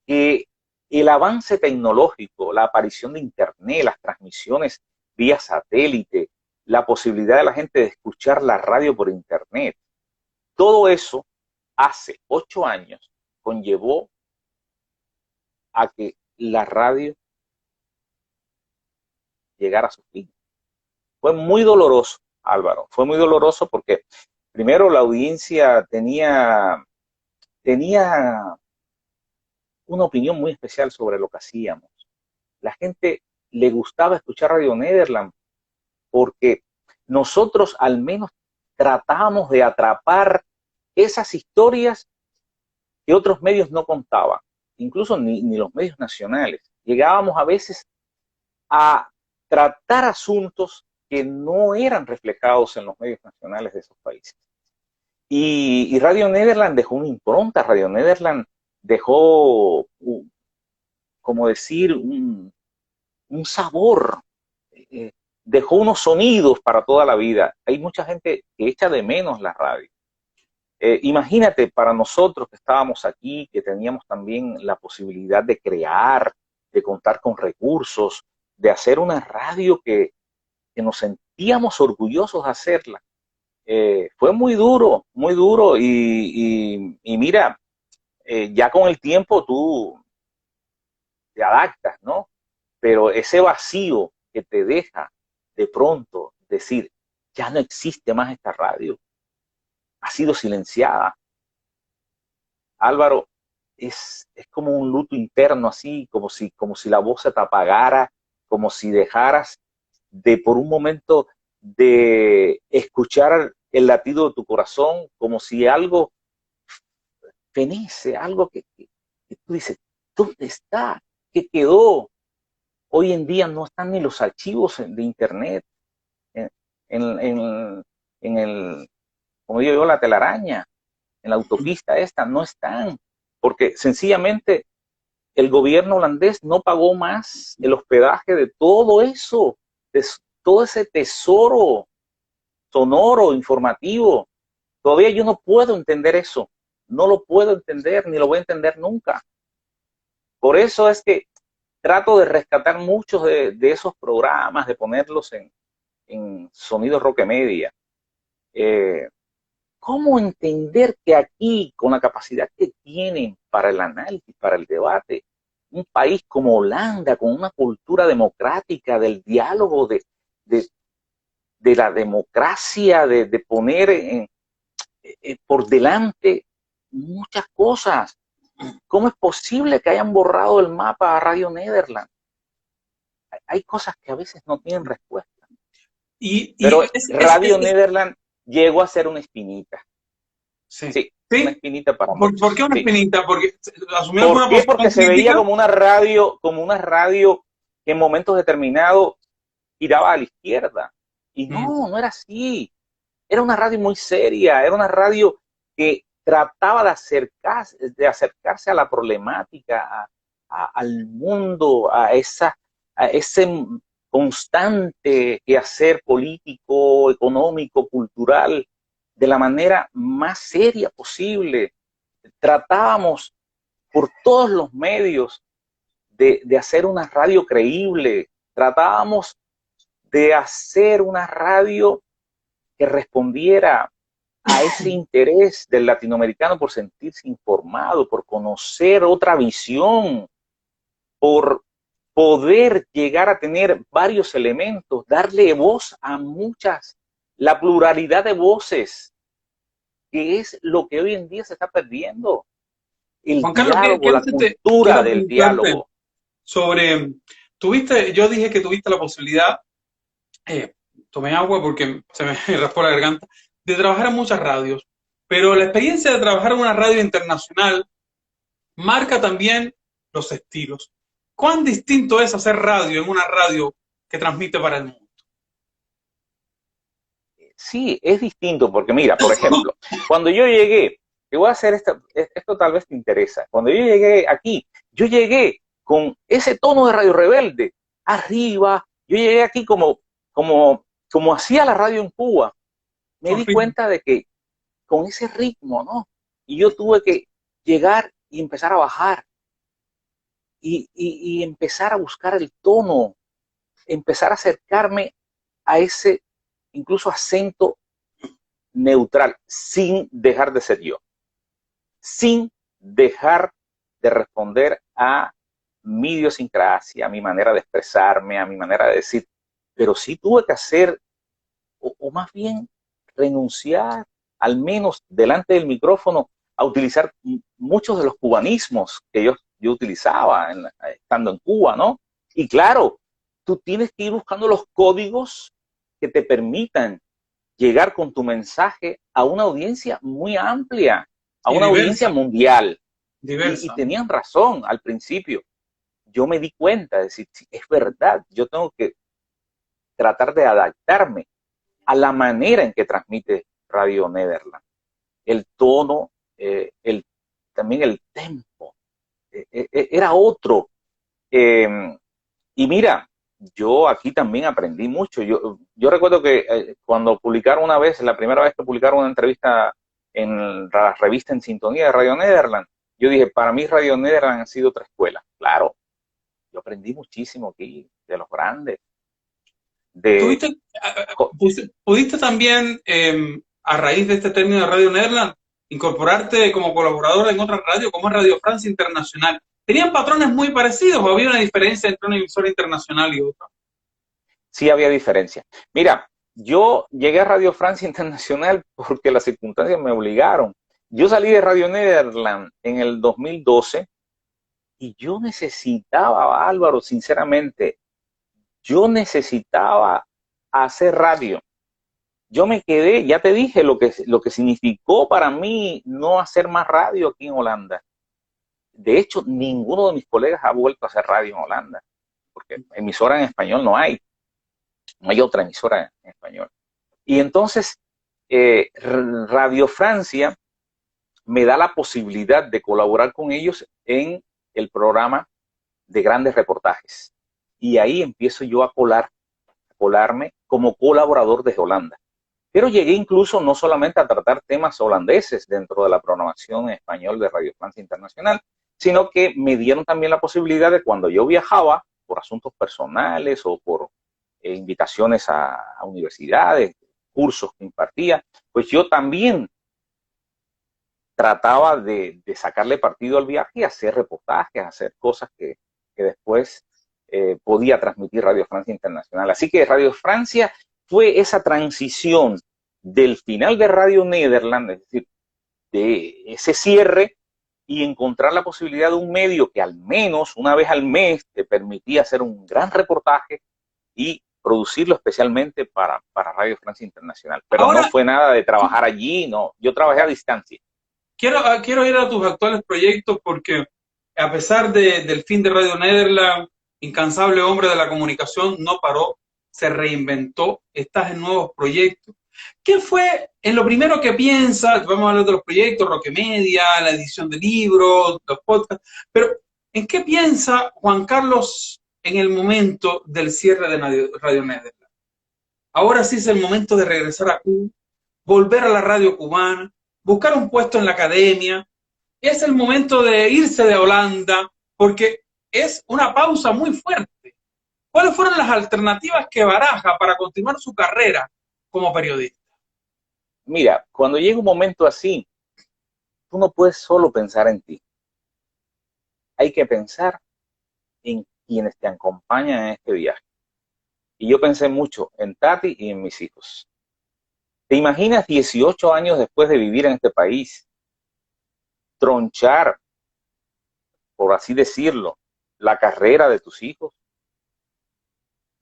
que el avance tecnológico, la aparición de Internet, las transmisiones vía satélite, la posibilidad de la gente de escuchar la radio por Internet, todo eso hace 8 años conllevó a que la radio llegara a su fin. Fue muy doloroso, Álvaro, fue muy doloroso porque primero la audiencia tenía una opinión muy especial sobre lo que hacíamos. La gente le gustaba escuchar Radio Nederland porque nosotros al menos tratábamos de atrapar esas historias que otros medios no contaban, incluso ni los medios nacionales. Llegábamos a veces a tratar asuntos que no eran reflejados en los medios nacionales de esos países. Y Radio Nederland dejó una impronta, Radio Nederland dejó, como decir, un sabor, dejó unos sonidos para toda la vida. Hay mucha gente que echa de menos la radio. Imagínate para nosotros que estábamos aquí, que teníamos también la posibilidad de crear, de contar con recursos, de hacer una radio que que nos sentíamos orgullosos de hacerla. Fue muy duro y mira, ya con el tiempo tú te adaptas, ¿no? Pero ese vacío que te deja de pronto decir, ya no existe más esta radio, ha sido silenciada. Álvaro, es como un luto interno así, como si la voz se te apagara, como si dejaras de por un momento de escuchar el latido de tu corazón, como si algo fenece, algo que tú dices, ¿dónde está? ¿Qué quedó? Hoy en día no están ni los archivos de internet en, en el, como digo yo, la telaraña, en la autopista esta, no están, porque sencillamente el gobierno holandés no pagó más el hospedaje de todo eso, de todo ese tesoro sonoro, informativo. Todavía yo no puedo entender eso, no lo puedo entender, ni lo voy a entender nunca. Por eso es que trato de rescatar muchos de esos programas, de ponerlos en Sonido Roque Media. ¿Cómo entender que aquí, con la capacidad que tienen para el análisis, para el debate, un país como Holanda, con una cultura democrática, del diálogo, de, de la democracia, de poner por delante muchas cosas? ¿Cómo es posible que hayan borrado el mapa a Radio Nederland? Hay cosas que a veces no tienen respuesta. Pero Radio Nederland llegó a ser una espinita. Sí. Sí, ¿Sí? una espinita para muchos. ¿Por qué una espinita? Porque asumió ¿Por qué? Porque se veía como una radio que en momentos determinados giraba a la izquierda. Y no era así. Era una radio muy seria, era una radio que trataba de acercarse a la problemática, al mundo, a ese constante quehacer político, económico, cultural, de la manera más seria posible. Tratábamos por todos los medios de hacer una radio creíble. Tratábamos de hacer una radio que respondiera a ese interés del latinoamericano por sentirse informado, por conocer otra visión, por poder llegar a tener varios elementos, darle voz a muchas, la pluralidad de voces, que es lo que hoy en día se está perdiendo. El Juan Carlos, diálogo, la cultura del diálogo. Yo dije que tuviste la posibilidad, tomé agua porque se me raspó la garganta, de trabajar en muchas radios, pero la experiencia de trabajar en una radio internacional marca también los estilos. ¿Cuán distinto es hacer radio en una radio que transmite para el mundo? Sí, es distinto porque mira, por ejemplo, cuando yo llegué, te voy a hacer esto tal vez te interesa, cuando yo llegué aquí, yo llegué con ese tono de Radio Rebelde, arriba, yo llegué aquí como hacía la radio en Cuba, me di cuenta de que con ese ritmo, ¿no? Y yo tuve que llegar y empezar a bajar y empezar a buscar el tono, empezar a acercarme a ese incluso acento neutral, sin dejar de ser yo, sin dejar de responder a mi idiosincrasia, a mi manera de expresarme, a mi manera de decir, pero sí tuve que hacer, o más bien renunciar, al menos delante del micrófono, a utilizar muchos de los cubanismos que yo utilizaba estando en Cuba, ¿no? Y claro, tú tienes que ir buscando los códigos que te permitan llegar con tu mensaje a una audiencia muy amplia, a una audiencia mundial. Y tenían razón al principio. Yo me di cuenta de decir, es verdad, yo tengo que tratar de adaptarme a la manera en que transmite Radio Nederland. El tono, también el tempo, era otro. Y mira, yo aquí también aprendí mucho. Yo recuerdo que cuando publicaron una vez, la primera vez que publicaron una entrevista en la revista En Sintonía de Radio Nederland, yo dije, para mí Radio Nederland ha sido otra escuela. Claro, yo aprendí muchísimo aquí de los grandes. de ¿Tuviste, pudiste también, a raíz de este término de Radio Nederland, incorporarte como colaborador en otra radio, como es Radio Francia Internacional? ¿Tenían patrones muy parecidos o había una diferencia entre una emisora internacional y otra? sí había diferencia. Mira, yo llegué a Radio Francia Internacional porque las circunstancias me obligaron. Yo salí de Radio Nederland en el 2012 y yo necesitaba, Álvaro, sinceramente, yo necesitaba hacer radio. Yo me quedé, ya te dije lo que significó para mí no hacer más radio aquí en Holanda. De hecho, ninguno de mis colegas ha vuelto a hacer radio en Holanda, porque emisora en español no hay. No hay otra emisora en español. Y entonces, Radio Francia me da la posibilidad de colaborar con ellos en el programa de grandes reportajes. Y ahí empiezo yo a colarme como colaborador desde Holanda. Pero llegué incluso no solamente a tratar temas holandeses dentro de la programación en español de Radio Francia Internacional, sino que me dieron también la posibilidad de cuando yo viajaba por asuntos personales o por invitaciones a universidades, cursos que impartía, pues yo también trataba de sacarle partido al viaje y hacer reportajes, hacer cosas que después podía transmitir Radio Francia Internacional. Así que Radio Francia fue esa transición del final de Radio Nederland, es decir, de ese cierre y encontrar la posibilidad de un medio que al menos una vez al mes te permitía hacer un gran reportaje y producirlo especialmente para Radio Francia Internacional. Pero ahora, no fue nada de trabajar allí, no, yo trabajé a distancia. Quiero ir a tus actuales proyectos porque a pesar del fin de Radio Nederland, incansable hombre de la comunicación, no paró, se reinventó, estás en nuevos proyectos. ¿Qué fue en lo primero que piensas? Vamos a hablar de los proyectos, Roque Media, la edición de libros, los podcasts, pero ¿en qué piensa Juan Carlos en el momento del cierre de Radio Nederland? Ahora sí es el momento de regresar a Cuba, volver a la radio cubana, buscar un puesto en la academia. Es el momento de irse de Holanda, porque es una pausa muy fuerte. ¿Cuáles fueron las alternativas que baraja para continuar su carrera como periodista? Mira, cuando llega un momento así, tú no puedes solo pensar en ti. Hay que pensar en quienes te acompañan en este viaje. Y yo pensé mucho en Tati y en mis hijos. ¿Te imaginas 18 años después de vivir en este país, tronchar, por así decirlo, la carrera de tus hijos?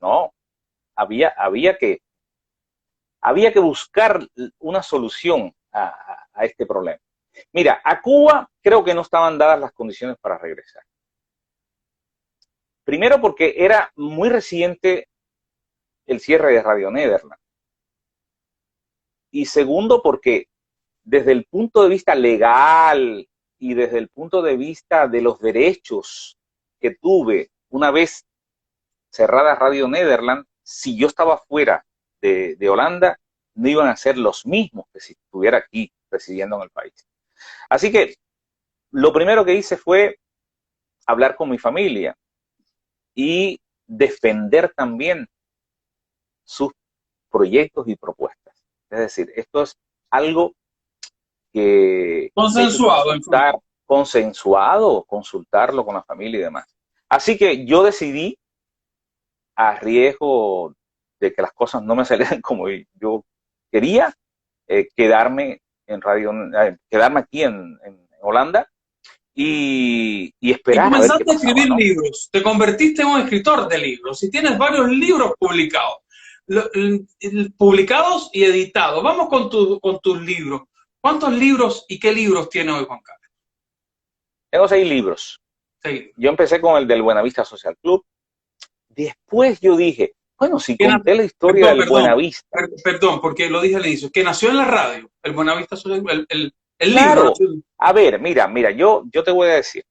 No, había que buscar una solución a este problema. Mira, a Cuba creo que no estaban dadas las condiciones para regresar. Primero porque era muy reciente el cierre de Radio Nederland. Y segundo porque desde el punto de vista legal y desde el punto de vista de los derechos que tuve una vez cerrada Radio Nederland, si yo estaba fuera de Holanda, no iban a ser los mismos que si estuviera aquí residiendo en el país. Así que lo primero que hice fue hablar con mi familia y defender también sus proyectos y propuestas. Es decir, esto es algo que consultarlo con la familia y demás. Así que yo decidí, a riesgo de que las cosas no me salieran como yo quería, quedarme aquí en Holanda y esperar. Y comenzaste a escribir libros, te convertiste en un escritor de libros y tienes varios libros publicados. Publicados y editados. Vamos con tus libros. ¿Cuántos libros y qué libros tiene hoy Juan Carlos? Tengo 6 libros. Yo empecé con el del Buenavista Social Club. Después yo dije, bueno, si conté la historia del Buenavista. Perdón, porque lo dije al inicio, que nació en la radio, el Buenavista Social Club, el claro. libro. A ver, mira, yo te voy a decir,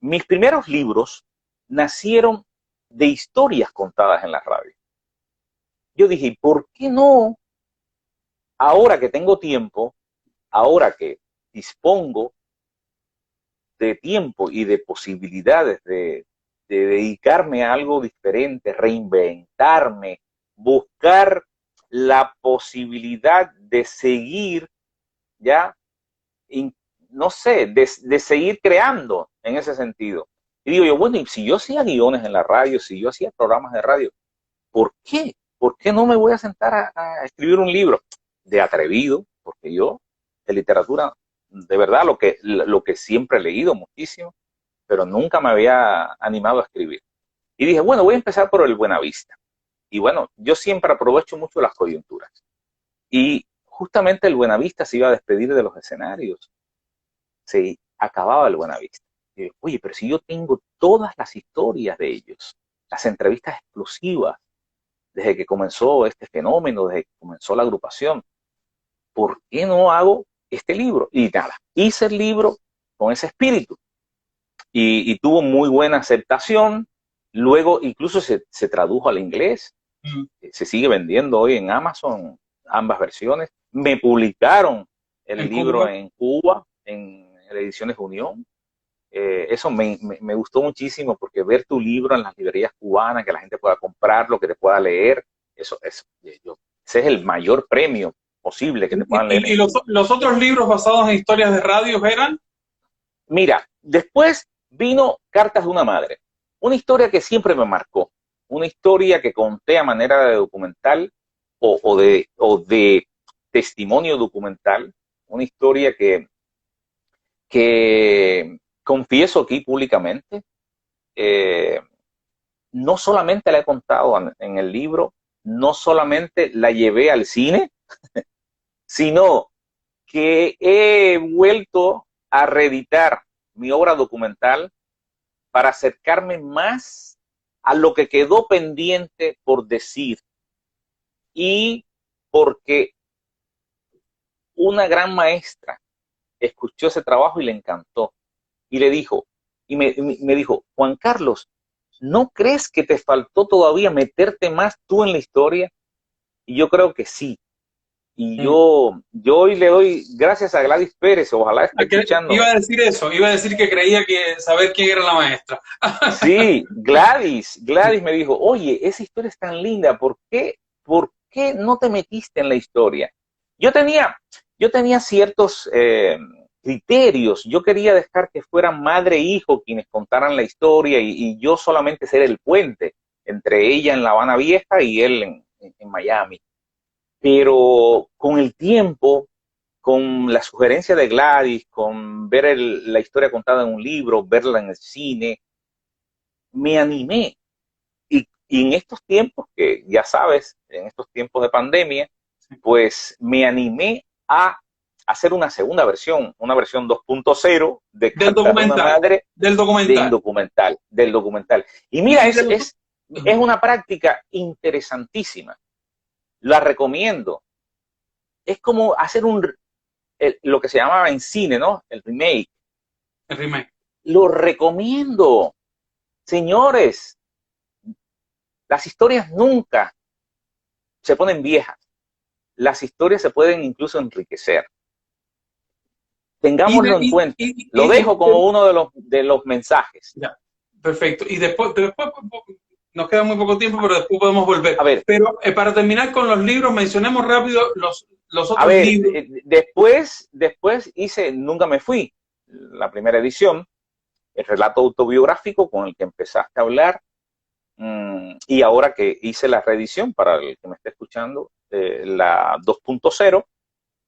mis primeros libros nacieron de historias contadas en la radio. Yo dije, ¿por qué no? Ahora que tengo tiempo, ahora que dispongo de tiempo y de posibilidades de dedicarme a algo diferente, reinventarme, buscar la posibilidad de seguir, ya, no sé, de seguir creando en ese sentido. Y digo yo, bueno, y si yo hacía guiones en la radio, si yo hacía programas de radio, ¿por qué? ¿Por qué no me voy a sentar a escribir un libro? De atrevido, porque yo, de literatura, de verdad, lo que siempre he leído muchísimo, pero nunca me había animado a escribir. Y dije, bueno, voy a empezar por el Buenavista. Y bueno, yo siempre aprovecho mucho las coyunturas. Y justamente el Buenavista se iba a despedir de los escenarios. Se acababa el Buenavista. Y dije, oye, pero si yo tengo todas las historias de ellos, las entrevistas exclusivas, desde que comenzó este fenómeno, desde que comenzó la agrupación, ¿por qué no hago este libro? Y nada, hice el libro con ese espíritu y tuvo muy buena aceptación. Luego incluso se tradujo al inglés, se sigue vendiendo hoy en Amazon ambas versiones. Me publicaron el libro en Cuba, en Ediciones Unión. Eso me gustó muchísimo, porque ver tu libro en las librerías cubanas, que la gente pueda comprarlo, que te pueda leer, ese es el mayor premio posible que te puedan leer. ¿Y los otros libros basados en historias de radio eran? Mira, después vino Cartas de una Madre, una historia que siempre me marcó, una historia que conté a manera de documental o de testimonio documental, una historia que confieso aquí públicamente, no solamente la he contado en el libro, no solamente la llevé al cine, sino que he vuelto a reeditar mi obra documental para acercarme más a lo que quedó pendiente por decir, y porque una gran maestra escuchó ese trabajo y le encantó, y le dijo, y me dijo, Juan Carlos, ¿no crees que te faltó todavía meterte más tú en la historia? Y yo creo que sí. Y yo hoy le doy gracias a Gladys Pérez, ojalá esté escuchando. Iba a decir eso, iba a decir que creía que saber quién era la maestra. Sí, Gladys me dijo, oye, esa historia es tan linda, ¿por qué no te metiste en la historia? Yo tenía ciertos criterios. Yo quería dejar que fueran madre e hijo quienes contaran la historia, y yo solamente ser el puente entre ella en La Habana Vieja y él en Miami. Pero con el tiempo, con la sugerencia de Gladys, con ver la historia contada en un libro, verla en el cine, me animé. Y en estos tiempos, que ya sabes, en estos tiempos de pandemia, pues me animé a hacer una segunda versión, una versión 2.0 del documental, del documental. Y mira, es una práctica interesantísima. La recomiendo. Es como hacer lo que se llamaba en cine, ¿no? El remake. El remake. Lo recomiendo. Señores, las historias nunca se ponen viejas. Las historias se pueden incluso enriquecer. Tengámoslo en cuenta. Lo dejo como uno de los mensajes. Ya, perfecto. Y después nos queda muy poco tiempo, pero después podemos volver. A ver, pero para terminar con los libros, mencionemos rápido los otros libros. Después hice Nunca me fui, la primera edición, el relato autobiográfico con el que empezaste a hablar, y ahora que hice la reedición, para el que me esté escuchando, la 2.0,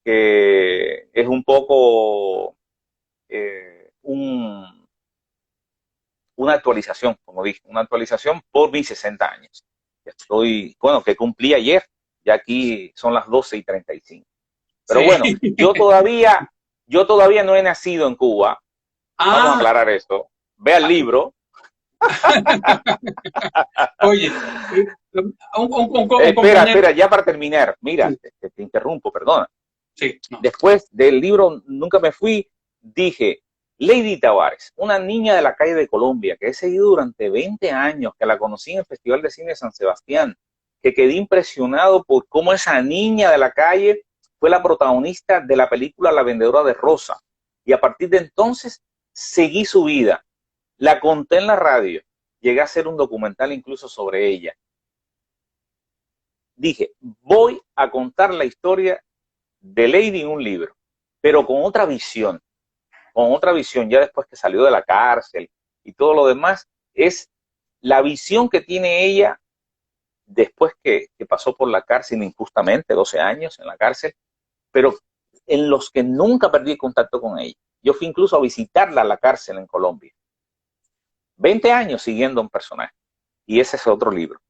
que es un poco una actualización, como dije, una actualización por mis 60 años. Que cumplí ayer, ya aquí son las 12:35. Pero sí. Bueno, yo todavía no he nacido en Cuba. Vamos a aclarar esto. Ve al libro. Oye, espera, ya para terminar, mira, sí. te interrumpo, perdona. Sí, no. Después del libro Nunca me fui, dije, Lady Tavares, una niña de la calle de Colombia que he seguido durante 20 años, que la conocí en el Festival de Cine de San Sebastián, que quedé impresionado por cómo esa niña de la calle fue la protagonista de la película La Vendedora de Rosa. Y a partir de entonces seguí su vida. La conté en la radio. Llegué a hacer un documental incluso sobre ella. dije, voy a contar la historia de Lady en un libro, pero con otra visión, ya después que salió de la cárcel y todo lo demás, es la visión que tiene ella después que pasó por la cárcel injustamente, 12 años en la cárcel, pero en los que nunca perdí contacto con ella. Yo fui incluso a visitarla a la cárcel en Colombia. 20 años siguiendo a un personaje. Y ese es otro libro.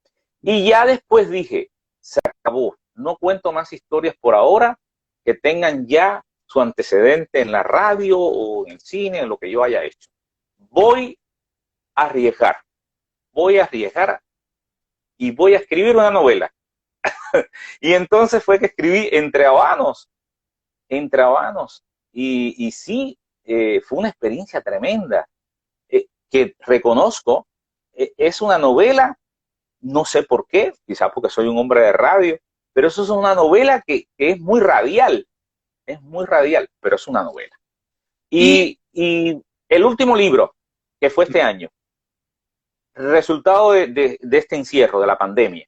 Y ya después dije, se acabó. No cuento más historias por ahora que tengan ya su antecedente en la radio o en el cine, en lo que yo haya hecho. Voy a arriesgar y voy a escribir una novela. Y entonces fue que escribí Entre Habanos. Y sí, fue una experiencia tremenda, que reconozco, es una novela, no sé por qué, quizás porque soy un hombre de radio, pero eso es una novela que es muy radial, pero es una novela. Y el último libro, que fue este año, resultado de este encierro, de la pandemia,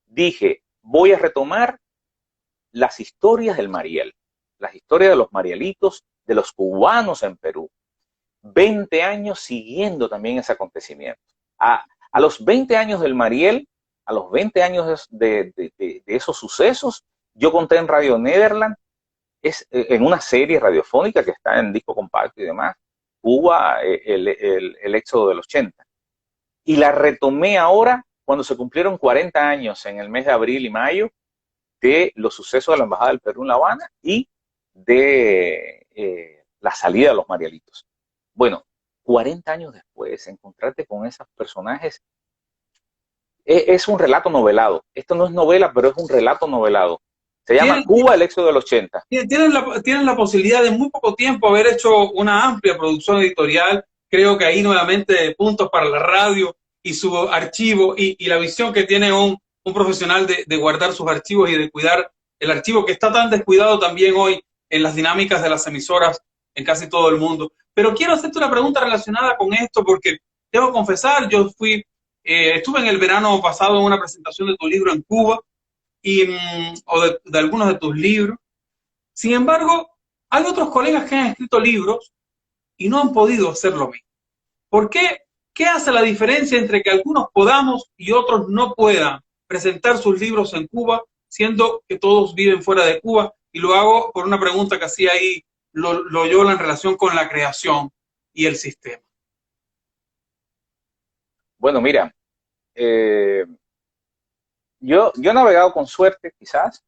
dije, voy a retomar las historias del Mariel, las historias de los Marielitos, de los cubanos en Perú. 20 años siguiendo también ese acontecimiento. A los 20 años del Mariel, a los 20 años de esos sucesos, yo conté en Radio Nederland, en una serie radiofónica que está en disco compacto y demás, Cuba, el éxodo del 80. Y la retomé ahora cuando se cumplieron 40 años en el mes de abril y mayo de los sucesos de la Embajada del Perú en La Habana y de la salida de los Marielitos. Bueno, 40 años después, encontrarte con esos personajes es un relato novelado. Esto no es novela, pero es un relato novelado. Se llama Cuba, el éxodo del 80. Tienen la posibilidad de en muy poco tiempo haber hecho una amplia producción editorial. Creo que ahí nuevamente puntos para la radio y su archivo y la visión que tiene un profesional de guardar sus archivos y de cuidar el archivo que está tan descuidado también hoy en las dinámicas de las emisoras en casi todo el mundo. Pero quiero hacerte una pregunta relacionada con esto porque debo confesar, yo estuve en el verano pasado en una presentación de tu libro en Cuba o de algunos de tus libros. Sin embargo, hay otros colegas que han escrito libros y no han podido hacer lo mismo. ¿Por qué? ¿Qué hace la diferencia entre que algunos podamos y otros no puedan presentar sus libros en Cuba, siendo que todos viven fuera de Cuba? Y lo hago por una pregunta que hacía ahí Loyola en relación con la creación y el sistema. Bueno, mira, yo he navegado con suerte, quizás.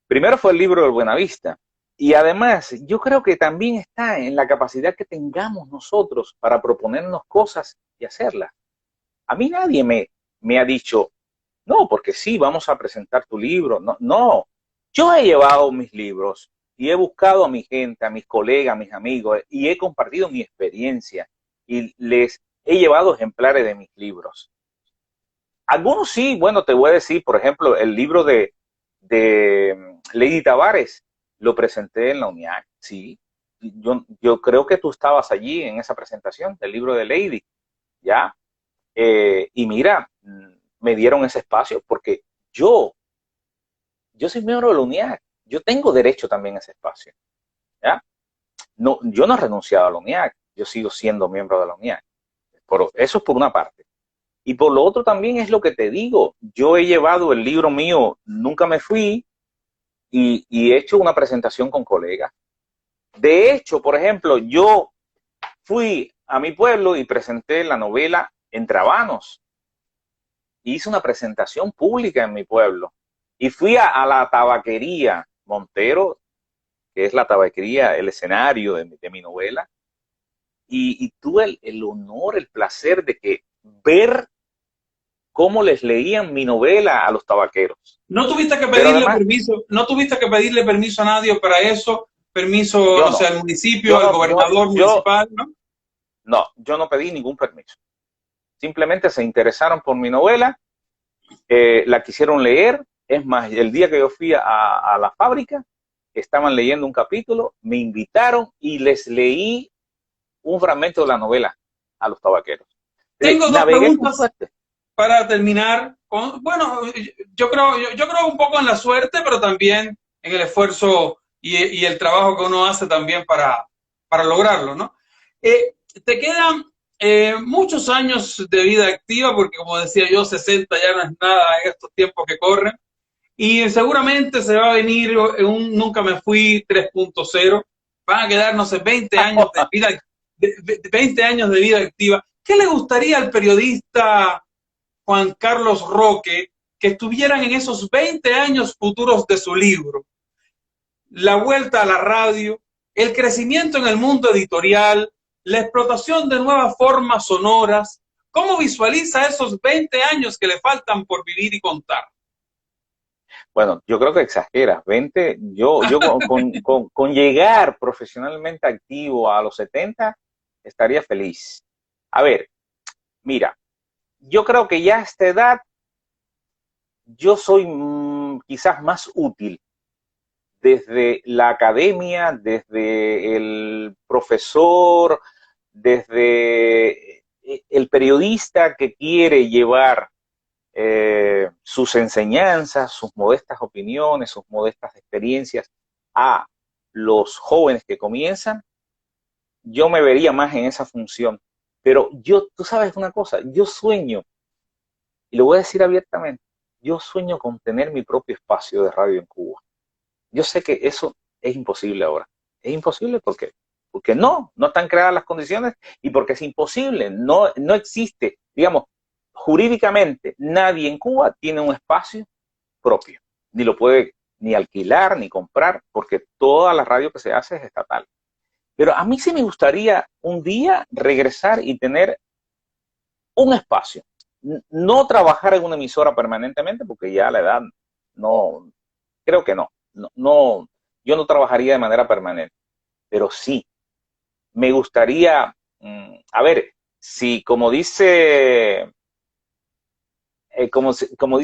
Primero fue el libro del Buenavista. Y además, yo creo que también está en la capacidad que tengamos nosotros para proponernos cosas y hacerlas. A mí nadie me ha dicho, no, porque sí, vamos a presentar tu libro. No, no. Yo he llevado mis libros y he buscado a mi gente, a mis colegas, a mis amigos, y he compartido mi experiencia y les he llevado ejemplares de mis libros. Algunos sí, bueno, te voy a decir, por ejemplo, el libro de Lady Tavares, lo presenté en la UNIAC, sí. Yo creo que tú estabas allí en esa presentación del libro de Lady, ¿ya? Y mira, me dieron ese espacio porque yo soy miembro de la UNIAC, yo tengo derecho también a ese espacio, ¿ya? No, yo no he renunciado a la UNIAC, yo sigo siendo miembro de la UNIAC. Eso es por una parte. Y por lo otro también es lo que te digo, yo he llevado el libro mío, Nunca me fui, y he hecho una presentación con colegas. De hecho, por ejemplo, yo fui a mi pueblo y presenté la novela Entre Habanos. Hice una presentación pública en mi pueblo. Y fui a la tabaquería Montero, que es la tabaquería, el escenario de mi novela. Y tuve el honor, el placer de ver cómo les leían mi novela a los tabaqueros. ¿No tuviste que pedirle permiso? ¿No tuviste que pedirle permiso a nadie para eso? ¿Permiso, o sea, al municipio, al gobernador municipal? No, yo no pedí ningún permiso. Simplemente se interesaron por mi novela, la quisieron leer. Es más, el día que yo fui a la fábrica, estaban leyendo un capítulo, me invitaron y les leí un fragmento de la novela a los tabaqueros. Tengo dos preguntas para terminar con, bueno, yo creo un poco en la suerte, pero también en el esfuerzo y el trabajo que uno hace también para lograrlo, ¿no? Te quedan muchos años de vida activa, porque como decía yo, 60 ya no es nada en estos tiempos que corren, y seguramente se va a venir un Nunca Me Fui 3.0, van a quedar, no sé, 20 años de vida, 20 años de vida activa. ¿Qué le gustaría al periodista Juan Carlos Roque que estuvieran en esos 20 años futuros de su libro? La vuelta a la radio, el crecimiento en el mundo editorial, la explotación de nuevas formas sonoras. ¿Cómo visualiza esos 20 años que le faltan por vivir y contar? Bueno, yo creo que exageras. 20, yo con llegar profesionalmente activo a los 70 estaría feliz. A ver, mira, yo creo que ya a esta edad yo soy quizás más útil desde la academia, desde el profesor, desde el periodista que quiere llevar sus enseñanzas, sus modestas opiniones, sus modestas experiencias a los jóvenes que comienzan. Yo me vería más en esa función. Pero tú sabes una cosa, yo sueño, y lo voy a decir abiertamente, yo sueño con tener mi propio espacio de radio en Cuba. Yo sé que eso es imposible ahora. Es imposible porque no están creadas las condiciones y porque es imposible, no existe, digamos, jurídicamente nadie en Cuba tiene un espacio propio, ni lo puede ni alquilar ni comprar, porque toda la radio que se hace es estatal. Pero a mí sí me gustaría un día regresar y tener un espacio. No trabajar en una emisora permanentemente, porque ya a la edad no, creo que no, yo no trabajaría de manera permanente, pero sí, me gustaría, a ver, si como dice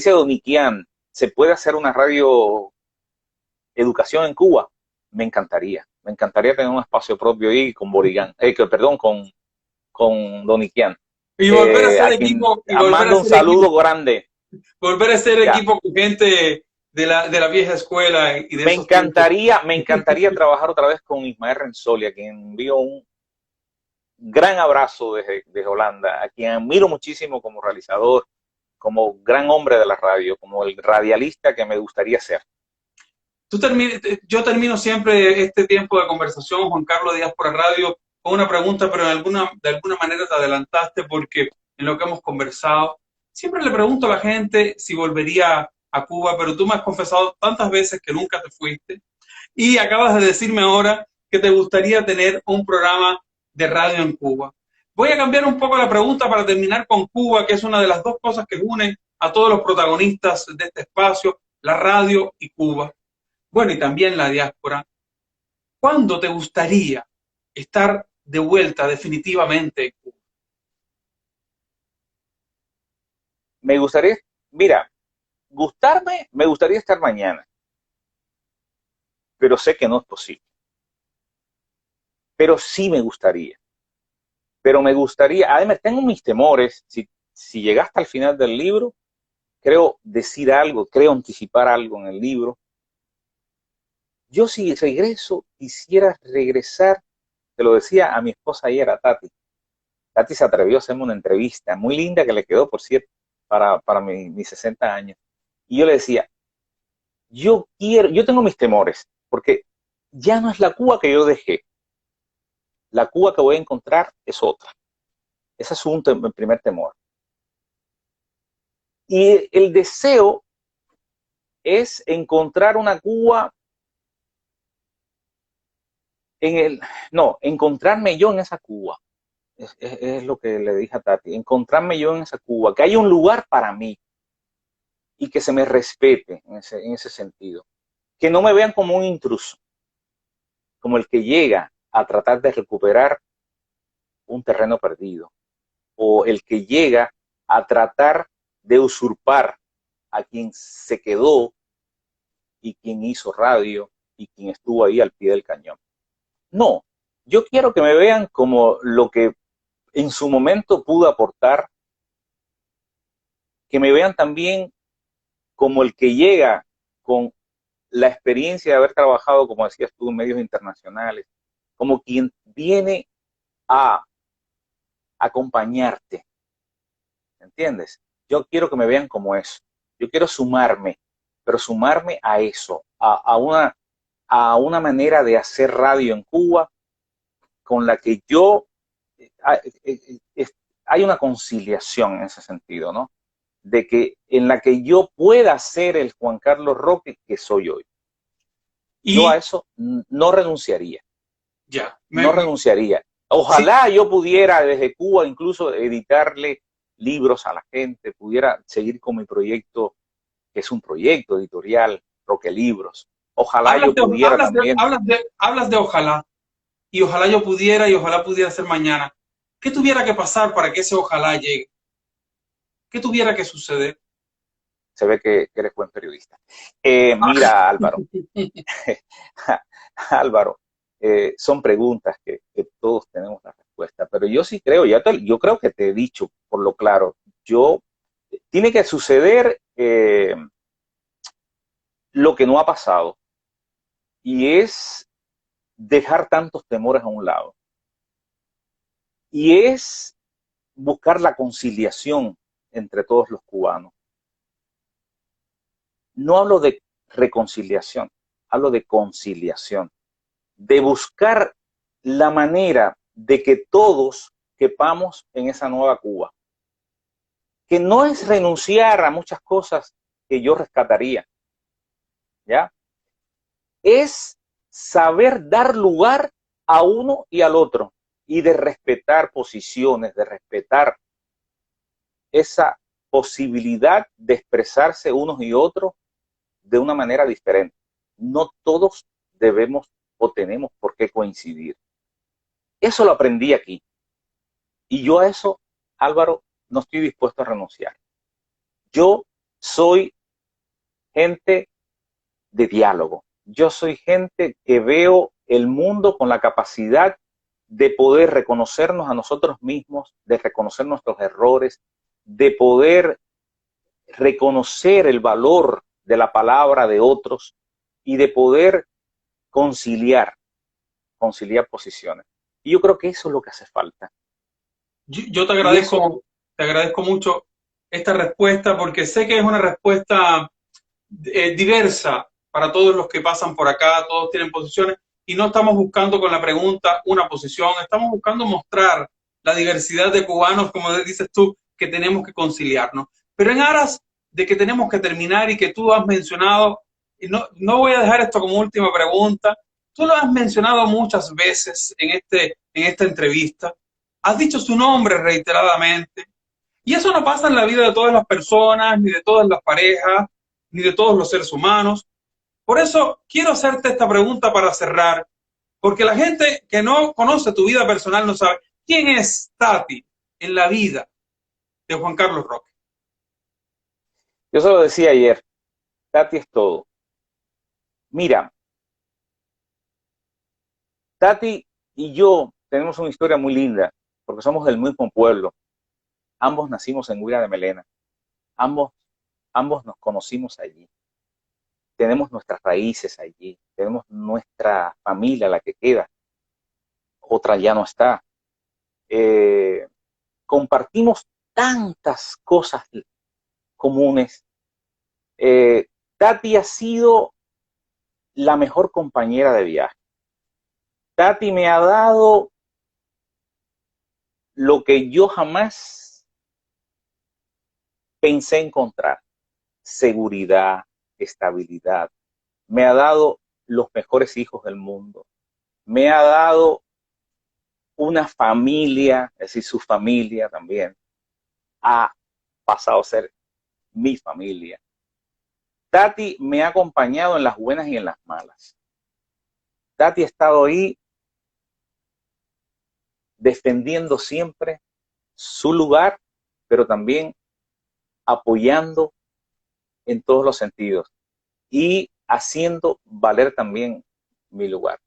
Doniquian, se puede hacer una radio educación en Cuba, me encantaría tener un espacio propio ahí con Borigán, perdón, con Doniquian, Y volver a ser a quien equipo, y volver a mando un ser equipo, saludo grande. volver a ser Ya. equipo con gente de la vieja escuela y de esos tiempos. Me encantaría trabajar otra vez con Ismael Renzoli, a quien envío un gran abrazo desde Holanda, a quien admiro muchísimo como realizador, como gran hombre de la radio, como el radialista que me gustaría ser. Yo termino siempre este tiempo de conversación, Juan Carlos Díaz por Radio, con una pregunta, pero de alguna manera te adelantaste porque en lo que hemos conversado, siempre le pregunto a la gente si volvería a Cuba, pero tú me has confesado tantas veces que nunca te fuiste y acabas de decirme ahora que te gustaría tener un programa de radio en Cuba. Voy a cambiar un poco la pregunta para terminar con Cuba, que es una de las dos cosas que unen a todos los protagonistas de este espacio, la radio y Cuba. Bueno, y también la diáspora. ¿Cuándo te gustaría estar de vuelta definitivamente en Cuba? Me gustaría, mira, me gustaría estar mañana, pero sé que no es posible. Pero sí me gustaría. Pero me gustaría, además tengo mis temores, si llegaste al final del libro, creo decir algo, creo anticipar algo en el libro. Yo si regreso, quisiera regresar, te lo decía a mi esposa ayer, a Tati. Tati se atrevió a hacerme una entrevista muy linda que le quedó, por cierto, para mis 60 años. Y yo le decía, yo tengo mis temores, porque ya no es la Cuba que yo dejé. La Cuba que voy a encontrar es otra. Ese es mi primer temor. Y el deseo es encontrar una Cuba encontrarme yo en esa Cuba. Es lo que le dije a Tati, encontrarme yo en esa Cuba, que haya un lugar para mí y que se me respete en ese sentido. Que no me vean como un intruso, como el que llega a tratar de recuperar un terreno perdido, o el que llega a tratar de usurpar a quien se quedó y quien hizo radio y quien estuvo ahí al pie del cañón. No, yo quiero que me vean como lo que en su momento pudo aportar que me vean también como el que llega con la experiencia de haber trabajado, como decías tú, en medios internacionales, como quien viene a acompañarte, ¿entiendes? Yo quiero que me vean como eso. Yo quiero sumarme, pero sumarme a eso, a una manera de hacer radio en Cuba con la que yo, hay una conciliación en ese sentido, ¿no? De que en la que yo pueda ser el Juan Carlos Roque que soy hoy. Yo a Y eso no renunciaría. ya, No renunciaría. sí, Ojalá yo pudiera desde Cuba incluso editarle libros a la gente, pudiera seguir con mi proyecto, que es un proyecto editorial, Roque Libros. Ojalá yo pudiera también. hablas de ojalá, y ojalá yo pudiera, y ojalá pudiera ser mañana. ¿Qué tuviera que pasar para que ese ojalá llegue? ¿Qué tuviera que suceder? Se ve que eres buen periodista. Mira, Álvaro, Álvaro, son preguntas que todos tenemos la respuesta, pero yo sí creo, yo creo que te he dicho por lo claro, tiene que suceder lo que no ha pasado, y es dejar tantos temores a un lado, y es buscar la conciliación entre todos los cubanos. No hablo de reconciliación, hablo de conciliación, de buscar la manera de que todos quepamos en esa nueva Cuba, que no es renunciar a muchas cosas que yo rescataría, ¿ya? Es saber dar lugar a uno y al otro, y de respetar posiciones, de respetar esa posibilidad de expresarse unos y otros de una manera diferente. No todos debemos o tenemos por qué coincidir. Eso lo aprendí aquí. Y yo a eso, Álvaro, no estoy dispuesto a renunciar. Yo soy gente de diálogo. Yo soy gente que veo el mundo con la capacidad de poder reconocernos a nosotros mismos, de reconocer nuestros errores, de poder reconocer el valor de la palabra de otros y de poder conciliar posiciones. Y yo creo que eso es lo que hace falta. Yo Y eso, te agradezco mucho esta respuesta porque sé que es una respuesta diversa para todos los que pasan por acá, todos tienen posiciones y no estamos buscando con la pregunta una posición, estamos buscando mostrar la diversidad de cubanos, como dices tú, que tenemos que conciliarnos. Pero en aras de que tenemos que terminar y que tú has mencionado, y no voy a dejar esto como última pregunta, tú lo has mencionado muchas veces en esta entrevista, has dicho su nombre reiteradamente, y eso no pasa en la vida de todas las personas, ni de todas las parejas, ni de todos los seres humanos. Por eso quiero hacerte esta pregunta para cerrar, porque la gente que no conoce tu vida personal no sabe quién es Tati en la vida de Juan Carlos Roque. yo se lo decía ayer, Tati es todo. Mira, Tati y yo tenemos una historia muy linda, porque somos del mismo pueblo. Ambos nacimos en Huila de Melena. Ambos, ambos nos conocimos allí. Tenemos nuestras raíces allí. Tenemos nuestra familia, la que queda. Otra ya no está. Eh, Compartimos tantas cosas comunes. Tati ha sido la mejor compañera de viaje. Tati me ha dado lo que yo jamás pensé encontrar: seguridad, estabilidad. Me ha dado los mejores hijos del mundo. Me ha dado una familia, es decir, su familia también ha pasado a ser mi familia. Tati me ha acompañado en las buenas y en las malas. Tati ha estado ahí defendiendo siempre su lugar, pero también apoyando en todos los sentidos y haciendo valer también mi lugar.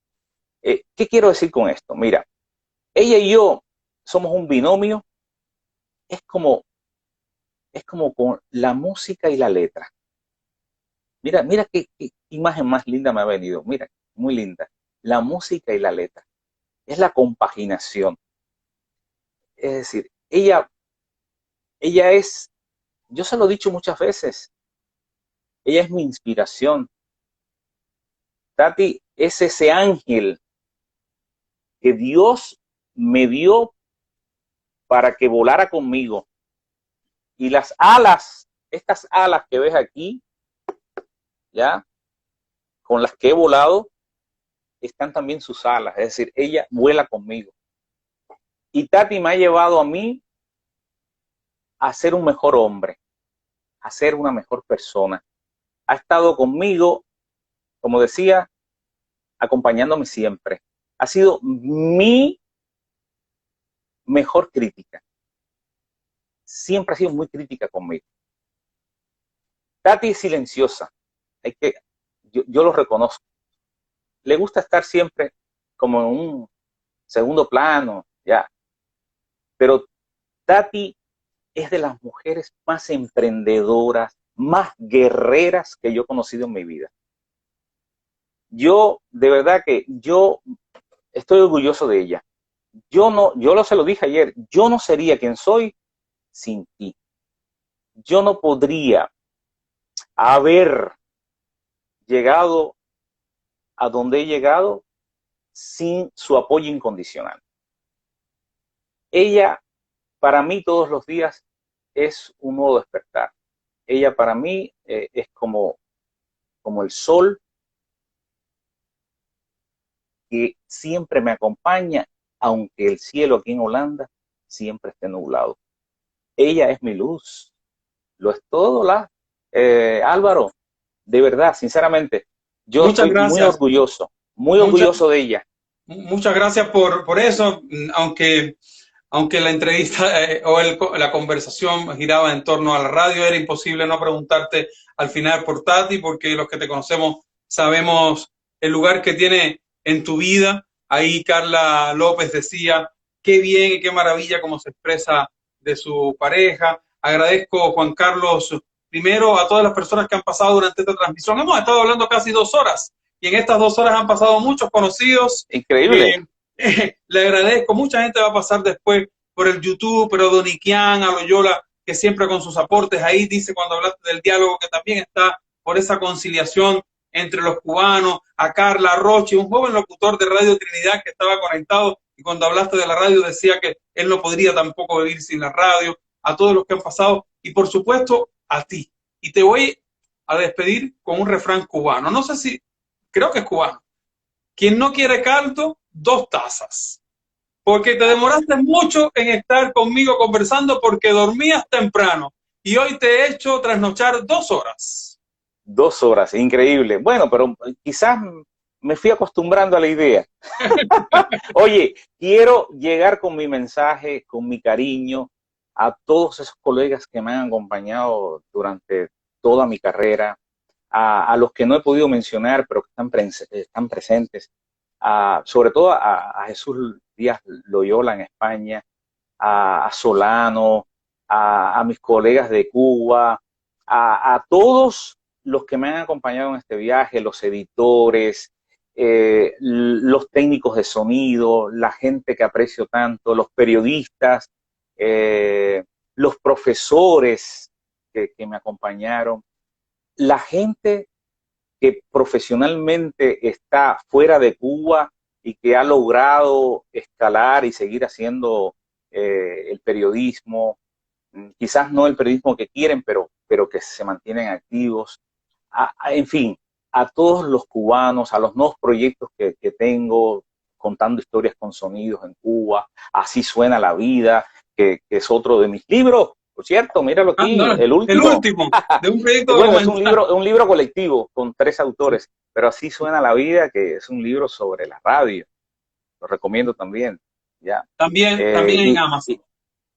¿Qué quiero decir con esto? Mira, ella y yo somos un binomio, es como es como con la música y la letra. Mira, mira qué imagen más linda me ha venido. Mira, muy linda. La música y la letra. Es la compaginación. Es decir, ella es, yo se lo he dicho muchas veces, ella es mi inspiración. Tati es ese ángel que Dios me dio para que volara conmigo. Y las alas, estas alas que ves aquí, ya, con las que he volado, están también sus alas. Es decir, ella vuela conmigo. Y Tati me ha llevado a mí a ser un mejor hombre, a ser una mejor persona. Ha estado conmigo, como decía, acompañándome siempre. Ha sido mi mejor crítica. Siempre ha sido muy crítica conmigo. Tati es silenciosa. Yo lo reconozco. Le gusta estar siempre como en un segundo plano, ya. Pero Tati es de las mujeres más emprendedoras, más guerreras que yo he conocido en mi vida. Yo, de verdad que yo estoy orgulloso de ella. Se lo dije ayer, yo no sería quien soy sin ti. Yo no podría haber llegado a donde he llegado sin su apoyo incondicional. Ella, para mí, todos los días es un nuevo despertar. Ella, para mí, es como el sol que siempre me acompaña, aunque el cielo aquí en Holanda siempre esté nublado. Ella es mi luz. Lo es todo, Álvaro. De verdad, sinceramente, yo Muchas estoy gracias. muy orgulloso de ella. Muchas gracias por eso, aunque la entrevista la conversación giraba en torno a la radio, era imposible no preguntarte al final por Tati, porque los que te conocemos sabemos el lugar que tiene en tu vida. Ahí Carla López decía, qué bien y qué maravilla cómo se expresa de su pareja. Agradezco, Juan Carlos, primero a todas las personas que han pasado durante esta transmisión. Hemos estado hablando casi 2 horas y en estas 2 horas han pasado muchos conocidos. Increíble. Le agradezco, mucha gente va a pasar después por el YouTube, pero a Doniquian, a Loyola, que siempre con sus aportes ahí dice cuando hablaste del diálogo que también está por esa conciliación entre los cubanos, a Carla Roche, un joven locutor de Radio Trinidad que estaba conectado y cuando hablaste de la radio decía que él no podría tampoco vivir sin la radio, a todos los que han pasado y por supuesto a ti. Y te voy a despedir con un refrán cubano, no sé si, creo que es cubano. Quien no quiere caldo, 2 tazas. Porque te demoraste mucho en estar conmigo conversando porque dormías temprano. Y hoy te he hecho trasnochar 2 horas. 2 horas, increíble. Bueno, pero quizás me fui acostumbrando a la idea. Oye, quiero llegar con mi mensaje, con mi cariño a todos esos colegas que me han acompañado durante toda mi carrera, a los que no he podido mencionar, pero que están presentes, sobre todo a Jesús Díaz Loyola en España, a Solano, a mis colegas de Cuba, a todos los que me han acompañado en este viaje, los editores, los técnicos de sonido, la gente que aprecio tanto, los periodistas, los profesores que me acompañaron, la gente que profesionalmente está fuera de Cuba y que ha logrado escalar y seguir haciendo el periodismo, quizás no el periodismo que quieren, pero que se mantienen activos. En fin, a todos los cubanos, a los nuevos proyectos que tengo, contando historias con sonidos en Cuba, Así suena la vida, que es otro de mis libros. Por cierto, míralo aquí, no, el último. El último, de un proyecto bueno, es un libro colectivo con 3 autores, pero Así suena la vida, que es un libro sobre la radio. Lo recomiendo también. ¿Ya? También en Amazon.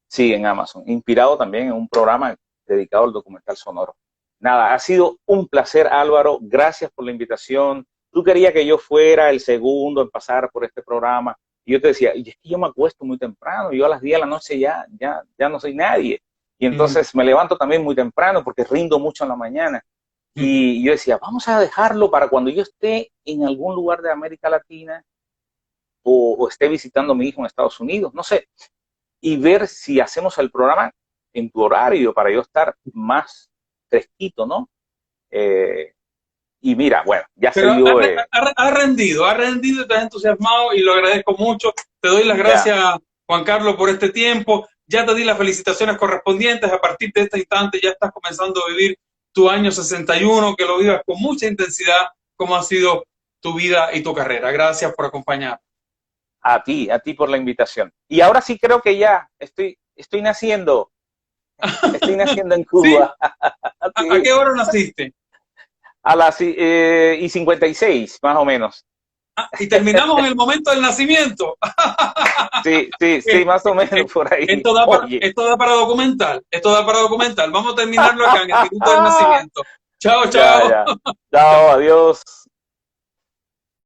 Sí, en Amazon. Inspirado también en un programa dedicado al documental sonoro. Nada, ha sido un placer, Álvaro. Gracias por la invitación. Tú querías que yo fuera el segundo en pasar por este programa. Y yo te decía, y es que yo me acuesto muy temprano. Yo a las 10 de la noche ya no soy nadie. Y entonces me levanto también muy temprano porque rindo mucho en la mañana. Y yo decía, vamos a dejarlo para cuando yo esté en algún lugar de América Latina o esté visitando a mi hijo en Estados Unidos, no sé, y ver si hacemos el programa en tu horario para yo estar más fresquito, ¿no? Y mira, bueno, ya se Pero dio... ha rendido, estás entusiasmado y lo agradezco mucho. Te doy las gracias, Juan Carlos, por este tiempo. Ya te di las felicitaciones correspondientes. A partir de este instante ya estás comenzando a vivir tu año 61, que lo vivas con mucha intensidad, como ha sido tu vida y tu carrera. Gracias por acompañar. A ti por la invitación. Y ahora sí creo que ya estoy naciendo. Estoy naciendo en Cuba. ¿Sí? ¿A qué hora naciste? A las y 56, más o menos. Y terminamos en el momento del nacimiento. Sí, más o menos por ahí. Esto da para documental. Vamos a terminarlo acá en el minuto del nacimiento. Chao, chao. Chao, adiós.